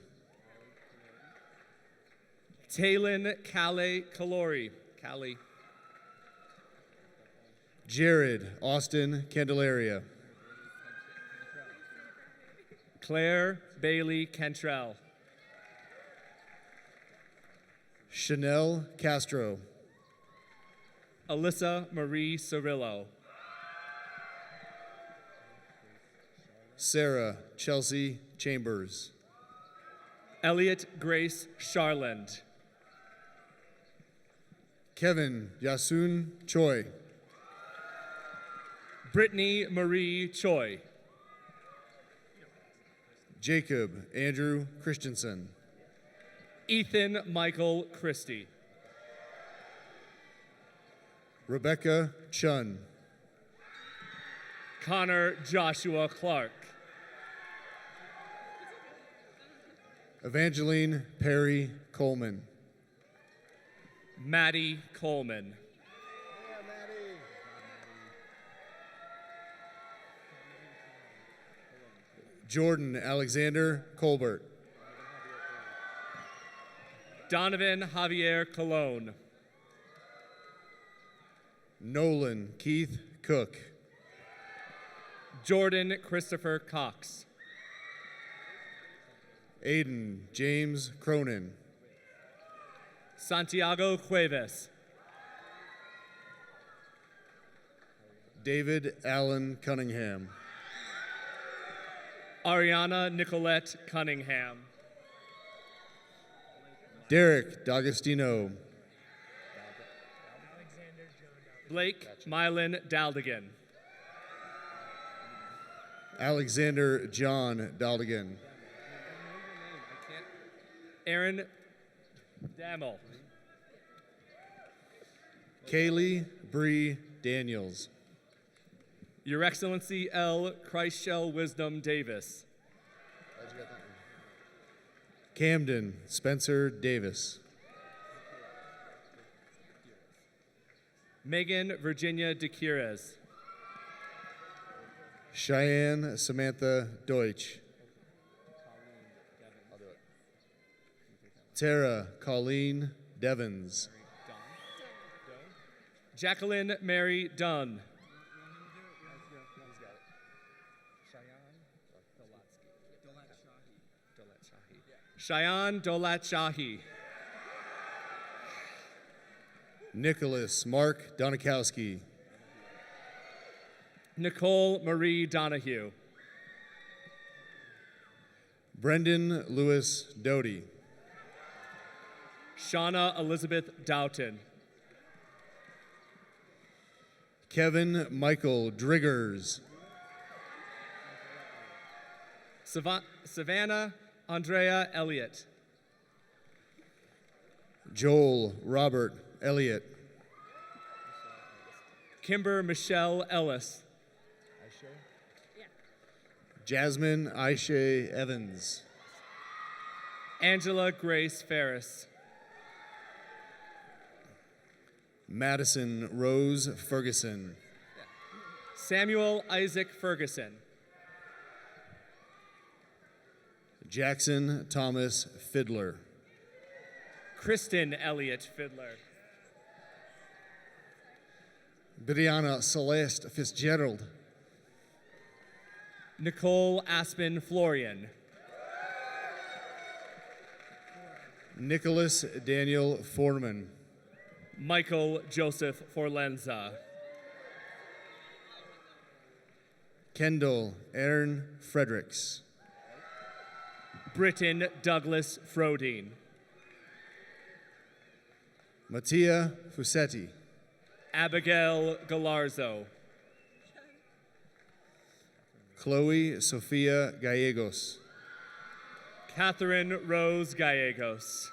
Talon Calais Calori. Callie. Jared Austin Candelaria. Claire Bailey Cantrell. Chanel Castro. Alyssa Marie Cirillo. Sarah Chelsea Chambers. Elliot Grace Charland. Kevin Yasun Choi. Brittany Marie Choi. Jacob Andrew Christensen. Ethan Michael Christie. Rebecca Chun. Connor Joshua Clark. Evangeline Perry Coleman. Maddie Coleman. Jordan Alexander Colbert. Donovan Javier Colon. Nolan Keith Cook. Jordan Christopher Cox. Aiden James Cronin. Santiago Cuevas. David Allen Cunningham. Ariana Nicolette Cunningham. Derek D'Agostino. Blake Mylan Daldigan. Alexander John Daldigan. Aaron Dammel. Kaylee Bree Daniels. Your Excellency L. Christshell Wisdom Davis. Camden Spencer Davis. Megan Virginia DeCures. Cheyenne Samantha Deutsch. Tara Colleen Devons. Jacqueline Mary Dunn. Cheyenne Dolat Shahi. Nicholas Mark Donikowski. Nicole Marie Donahue. Brendan Lewis Doty. Shauna Elizabeth Doughton. Kevin Michael Driggers. Savannah Andrea Elliott. Joel Robert Elliott. Kimber Michelle Ellis. Jasmine Aisha Evans. Angela Grace Ferris. Madison Rose Ferguson. Samuel Isaac Ferguson. Jackson Thomas Fiddler. Kristen Elliott Fiddler. Brianna Celeste Fitzgerald. Nicole Aspen Florian. Nicholas Daniel Foreman. Michael Joseph Forlenza. Kendall Aaron Fredericks. Britton Douglas Frodine. Mattia Fusetti. Abigail Galarzo. Chloe Sofia Gallegos. Catherine Rose Gallegos.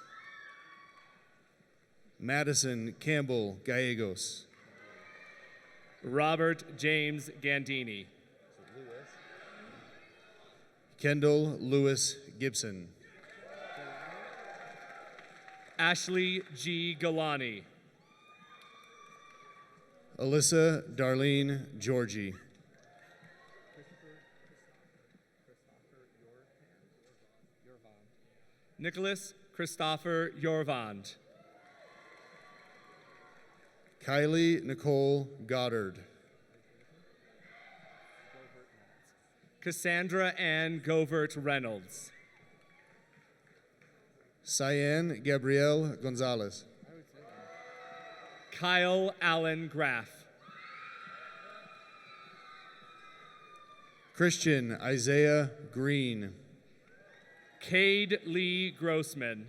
Madison Campbell Gallegos. Robert James Gandini. Kendall Lewis Gibson. Ashley G. Galani. Alyssa Darlene Georgie. Nicholas Christopher Yorvand. Kylie Nicole Goddard. Cassandra Ann Govert Reynolds. Cyan Gabrielle Gonzalez. Kyle Allen Graff. Christian Isaiah Green. Cade Lee Grossman.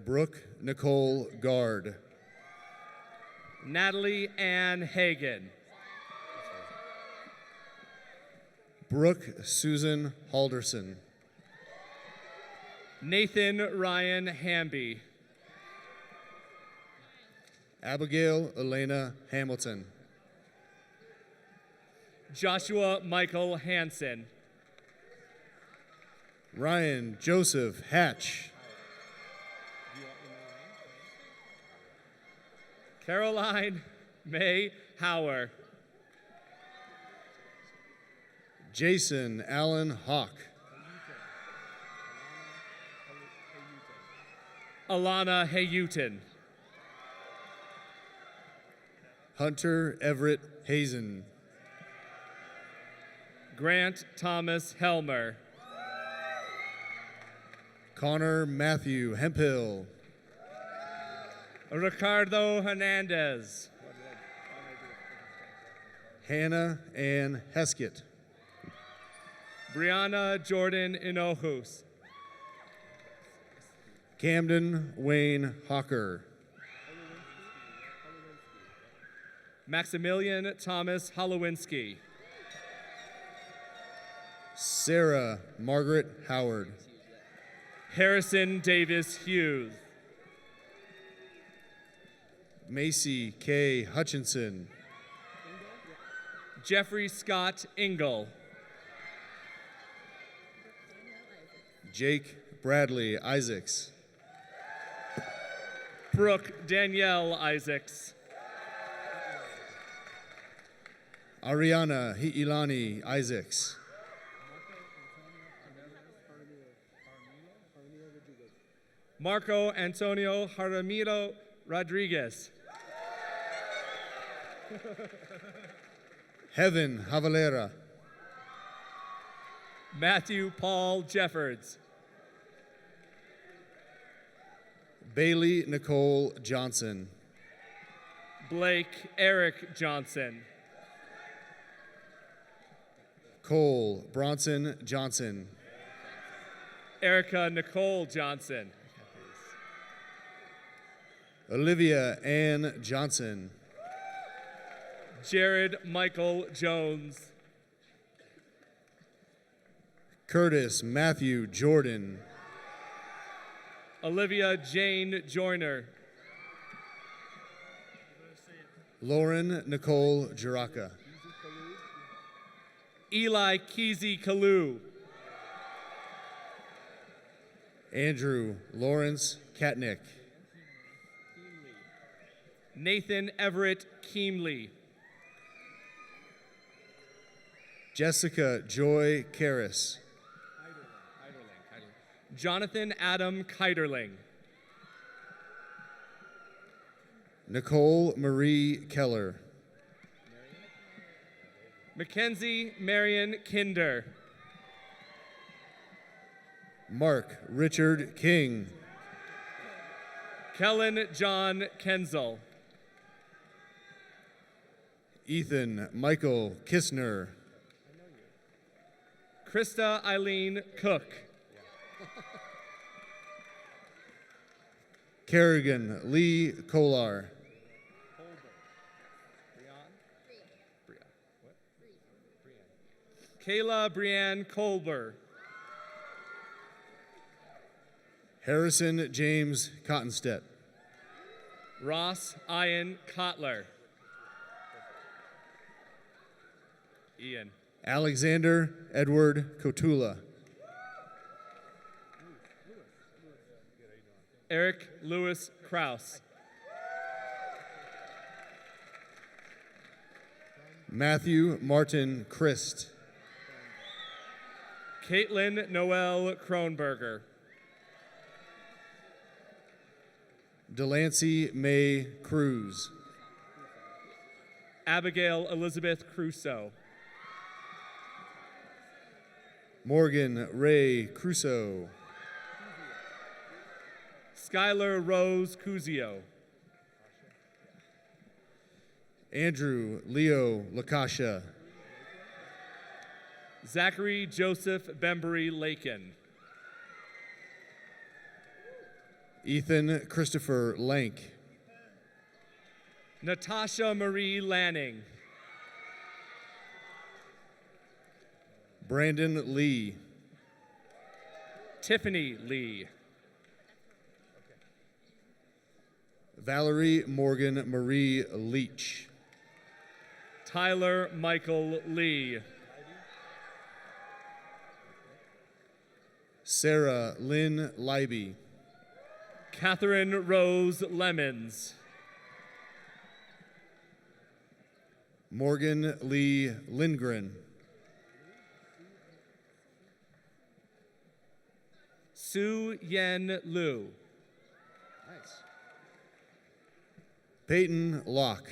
Brooke Nicole Gard. Natalie Ann Hagan. Brooke Susan Halderson. Nathan Ryan Hamby. Abigail Elena Hamilton. Joshua Michael Hansen. Ryan Joseph Hatch. Caroline May Hauer. Jason Allen Hawk. Alana Hayutin. Hunter Everett Hazen. Grant Thomas Helmer. Connor Matthew Hemphill. Ricardo Hernandez. Hannah Ann Heskett. Brianna Jordan Inohus. Camden Wayne Hawker. Maximilian Thomas Holowinski. Sarah Margaret Howard. Harrison Davis Hughes. Macy K. Hutchinson. Jeffrey Scott Ingle. Jake Bradley Isaacs. Brooke Danielle Isaacs. Ariana Hiilani Isaacs. Marco Antonio Jaramillo Rodriguez. Heaven Javalera. Matthew Paul Jeffords. Bailey Nicole Johnson. Blake Eric Johnson. Cole Bronson Johnson. Erica Nicole Johnson. Olivia Ann Johnson. Jared Michael Jones. Curtis Matthew Jordan. Olivia Jane Joyner. Lauren Nicole Jaraka. Eli Kesey Kalu. Andrew Lawrence Katnick. Nathan Everett Keemley. Jessica Joy Karras. Jonathan Adam Keiderling. Nicole Marie Keller. Mackenzie Marion Kinder. Mark Richard King. Kellen John Kenzel. Ethan Michael Kistner. Krista Eileen Cook. Kerrigan Lee Kolar. Kayla Brianne Colber. Harrison James Cottonstedt. Ross Ian Kotler. Ian. Alexander Edward Kotula. Eric Lewis Kraus. Matthew Martin Christ. Caitlin Noel Kronberger. Delancey May Cruz. Abigail Elizabeth Crusoe. Morgan Ray Crusoe. Skylar Rose Cuzio. Andrew Leo Lakasha. Zachary Joseph Bembury Lakin. Ethan Christopher Lank. Natasha Marie Lanning. Brandon Lee. Tiffany Lee. Valerie Morgan Marie Leach. Tyler Michael Lee. Sarah Lynn Leiby. Catherine Rose Lemons. Morgan Lee Lindgren. Sue Yen Liu. Peyton Locke.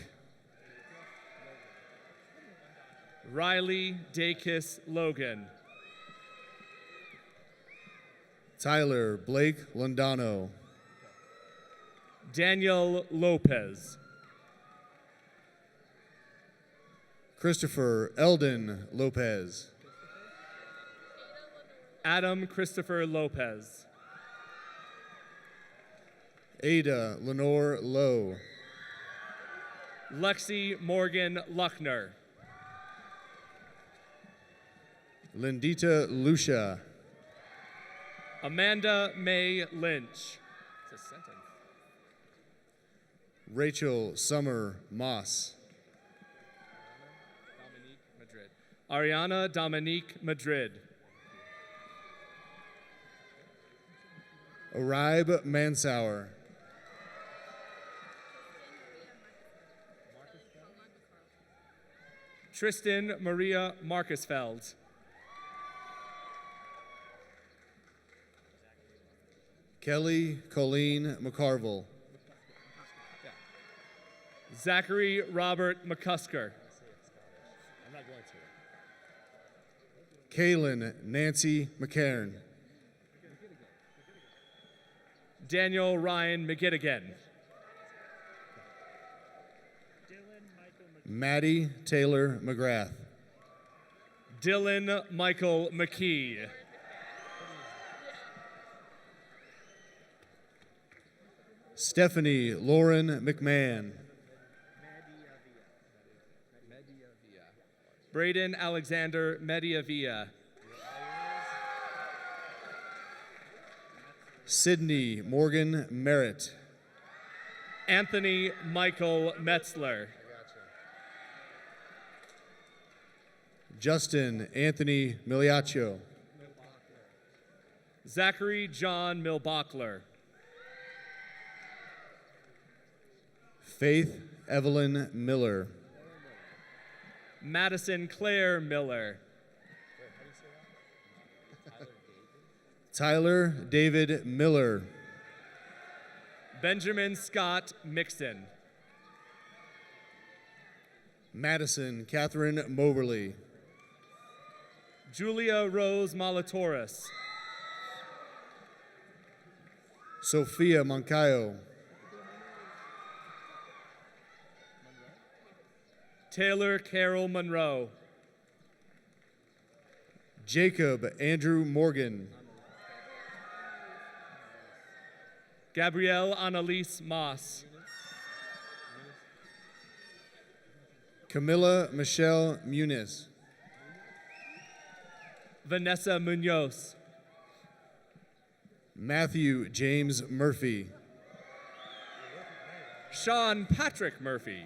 Riley Dacus Logan. Tyler Blake Londano. Daniel Lopez. Christopher Eldon Lopez. Adam Christopher Lopez. Ada Lenore Lowe. Lexi Morgan Luckner. Lindita Lucia. Amanda May Lynch. It's a sentence. Rachel Summer Moss. Ariana Dominique Madrid. Aribe Mansauer. Tristan Maria Marcusfeld. Kelly Colleen McCarville. Zachary Robert McCusker. Kaylin Nancy McCarron. Daniel Ryan McGittigan. Maddie Taylor McGrath. Dylan Michael McKee. Stephanie Lauren McMahon. Braden Alexander Mediavia. Sydney Morgan Merritt. Anthony Michael Metzler. Justin Anthony Miliaccio. Zachary John Milbachler. Faith Evelyn Miller. Madison Claire Miller. Tyler David Miller. Benjamin Scott Mixon. Madison Catherine Moberly. Julia Rose Malatoris. Sophia Moncayo. Taylor Carol Monroe. Jacob Andrew Morgan. Gabrielle Annalise Moss. Camilla Michelle Muniz. Vanessa Munoz. Matthew James Murphy. Sean Patrick Murphy.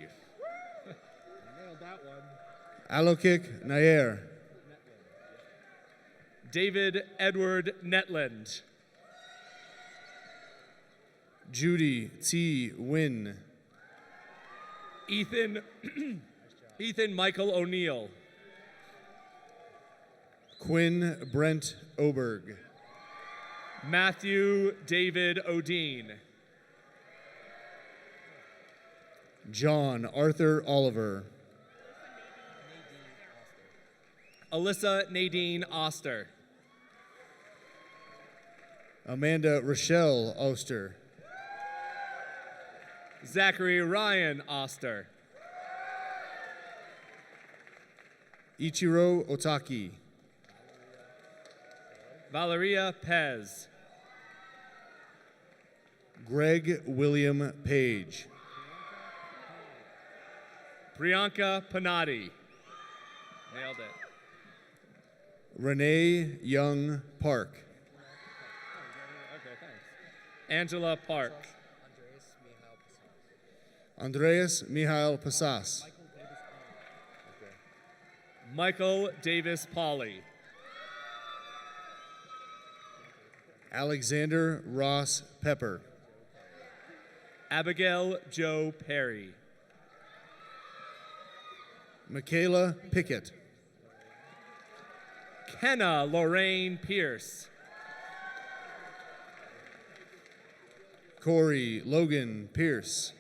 Alokik Nair. David Edward Netland. Judy T. Wynn. Ethan Michael O'Neill. Quinn Brent Oberg. Matthew David Odine. John Arthur Oliver. Alyssa Nadine Oster. Amanda Rochelle Oster. Zachary Ryan Oster. Ichiro Otaki. Valeria Pez. Greg William Page. Priyanka Panati. Nailed it. Renee Young Park. Okay, thanks. Angela Park. Andreas Mihail Pasas. Michael Davis Pauley. Alexander Ross Pepper. Abigail Joe Perry. Michaela Pickett. Kenna Lorraine Pierce. Corey Logan Pierce.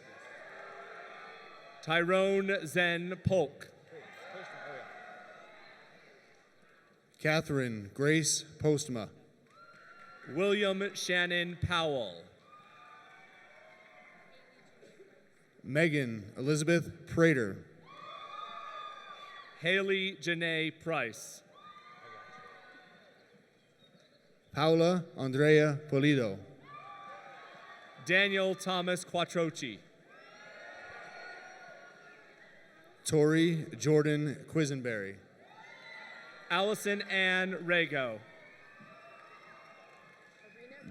Tyrone Zen Polk. Catherine Grace Postma. William Shannon Powell. Megan Elizabeth Prater. Haley Janae Price. Paula Andrea Polido. Daniel Thomas Quattrochi. Tori Jordan Quisenberry. Allison Ann Rago.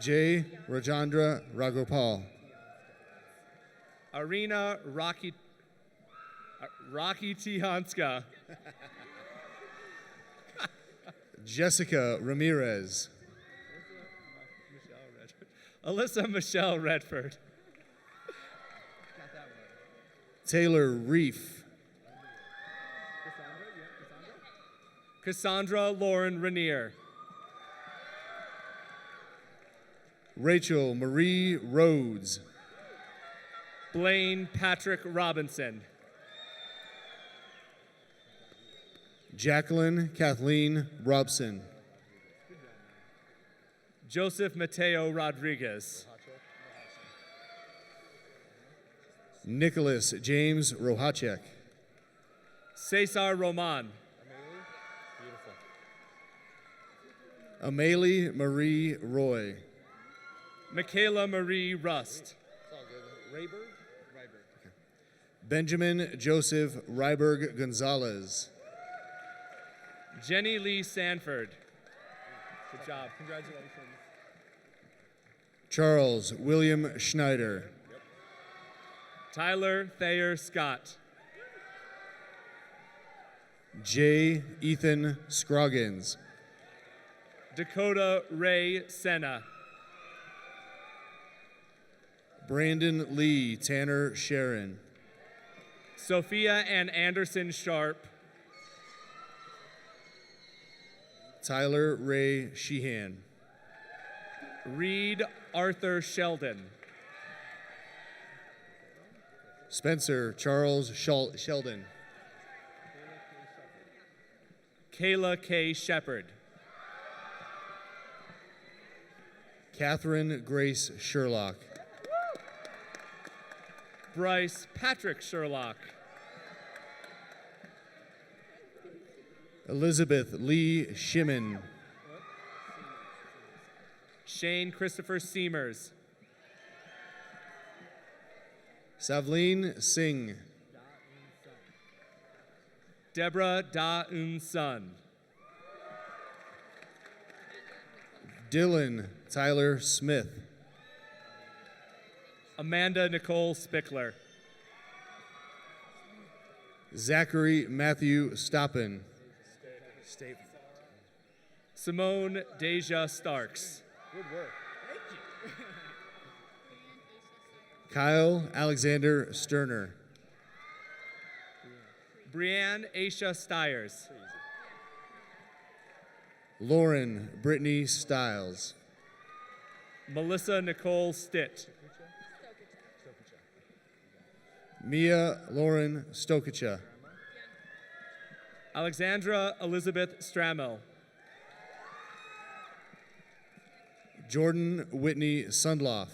J. Rajandra Ragopal. Arena Rocky Tihanska. Jessica Ramirez. Alyssa Michelle Redford. Taylor Reef. Cassandra Lauren Rainier. Rachel Marie Rhodes. Blaine Patrick Robinson. Jacqueline Kathleen Robson. Joseph Mateo Rodriguez. Nicholas James Rohacek. Cesar Roman. Amelie Marie Roy. Michaela Marie Rust. Benjamin Joseph Ryberg Gonzalez. Jenny Lee Sanford. Good job. Congratulations. Charles William Schneider. Tyler Thayer Scott. J. Ethan Scroggins. Dakota Ray Senna. Brandon Lee Tanner Sharon. Sophia Ann Anderson Sharp. Tyler Ray Sheehan. Reed Arthur Sheldon. Spencer Charles Sheldon. Kayla K. Shepard. Catherine Grace Sherlock. Bryce Patrick Sherlock. Elizabeth Lee Shimon. Shane Christopher Seamers. Savleen Singh. Deborah Da Un Sun. Dylan Tyler Smith. Amanda Nicole Spickler. Zachary Matthew Stoppin. Simone Deja Starks. Kyle Alexander Sterner. Brianne Aisha Stiers. Lauren Brittany Stiles. Melissa Nicole Stitt. Mia Lauren Stokicha. Alexandra Elizabeth Stramel. Jordan Whitney Sundloff.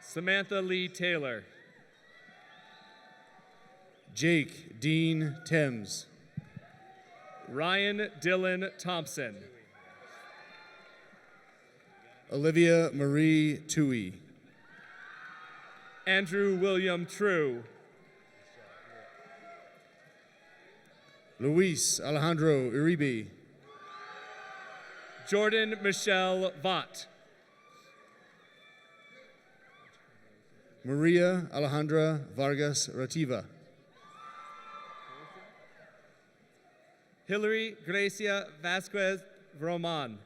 Samantha Lee Taylor. Jake Dean Thames. Ryan Dylan Thompson. Olivia Marie Tui. Andrew William True. Luis Alejandro Uribe. Jordan Michelle Vaught. Maria Alejandra Vargas Rativa. Hillary Gracia Vasquez Roman.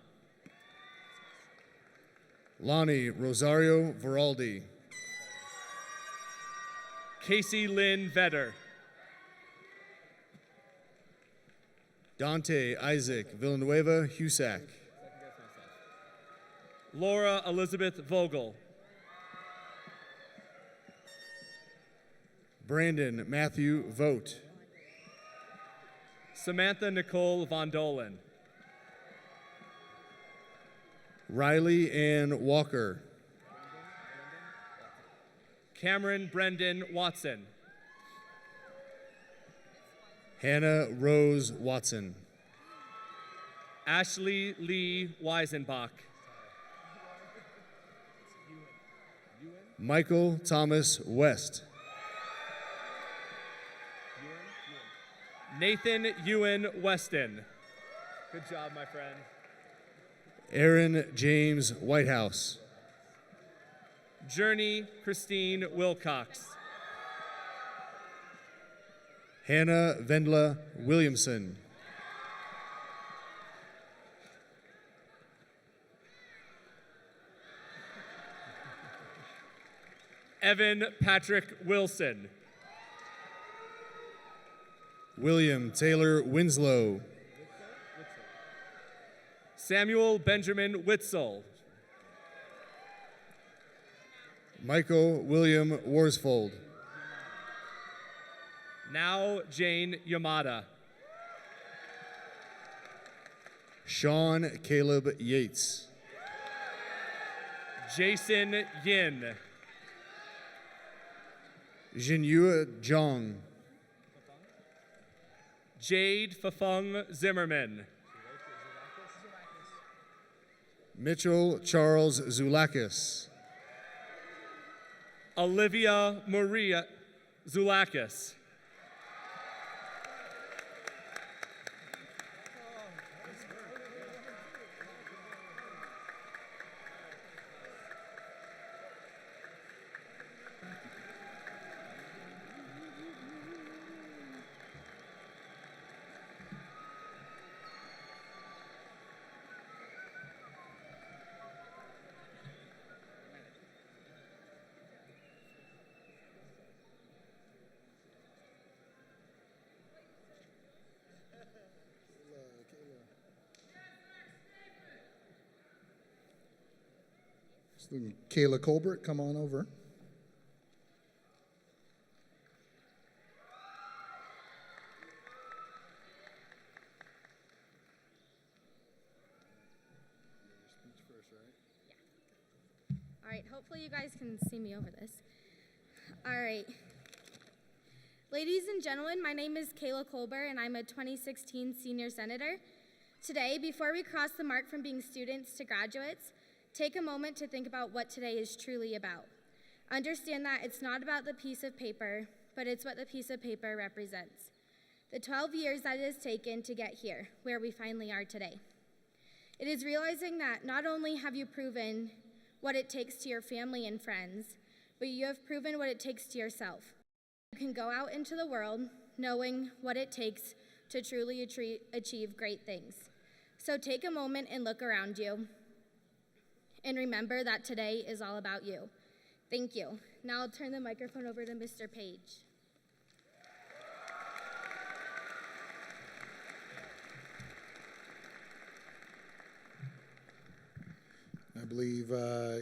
Lonnie Rosario Veraldi. Casey Lynn Vetter. Dante Isaac Villanueva Husak. Laura Elizabeth Vogel. Brandon Matthew Vogt. Samantha Nicole Von Dolan. Riley Ann Walker. Cameron Brendan Watson. Hannah Rose Watson. Ashley Lee Weisenbach. Michael Thomas West. Nathan Ewan Weston. Good job, my friend. Aaron James Whitehouse. Journey Christine Wilcox. Hannah Vendla Williamson. Evan Patrick Wilson. William Taylor Winslow. Samuel Benjamin Witzel. Michael William Worsfold. Now Jane Yamada. Sean Caleb Yates. Jason Yin. Jinyua Zhang. Jade Fafung Zimmerman. Mitchell Charles Zulakis. Olivia Maria Zulakis. Kayla Colbert, come on over. All right, hopefully you guys can see me over this. All right. Ladies and gentlemen, my name is Kayla Colbert, and I'm a 2016 senior senator. Today, before we cross the mark from being students to graduates, take a moment to think about what today is truly about. Understand that it's not about the piece of paper, but it's what the piece of paper represents. The 12 years that it has taken to get here, where we finally are today. It is realizing that not only have you proven what it takes to your family and friends, but you have proven what it takes to yourself. You can go out into the world knowing what it takes to truly achieve great things. So take a moment and look around you. And remember that today is all about you. Thank you. Now I'll turn the microphone over to Mr. Page. I believe,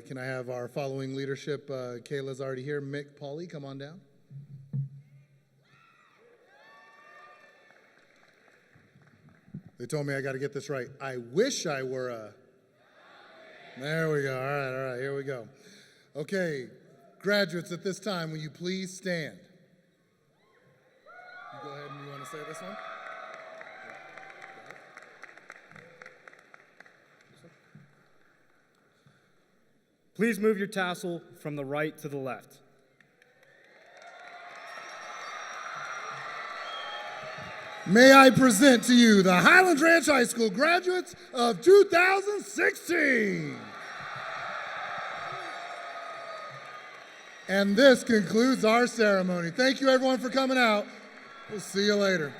can I have our following leadership? Kayla's already here. Mick, Pauly, come on down. They told me I got to get this right. I wish I were a... There we go. All right, here we go. Okay, graduates, at this time, will you please stand? You go ahead and you want to say this one? Please move your tassel from the right to the left. May I present to you the Highlands Ranch High School graduates of 2016. And this concludes our ceremony. Thank you, everyone, for coming out. We'll see you later.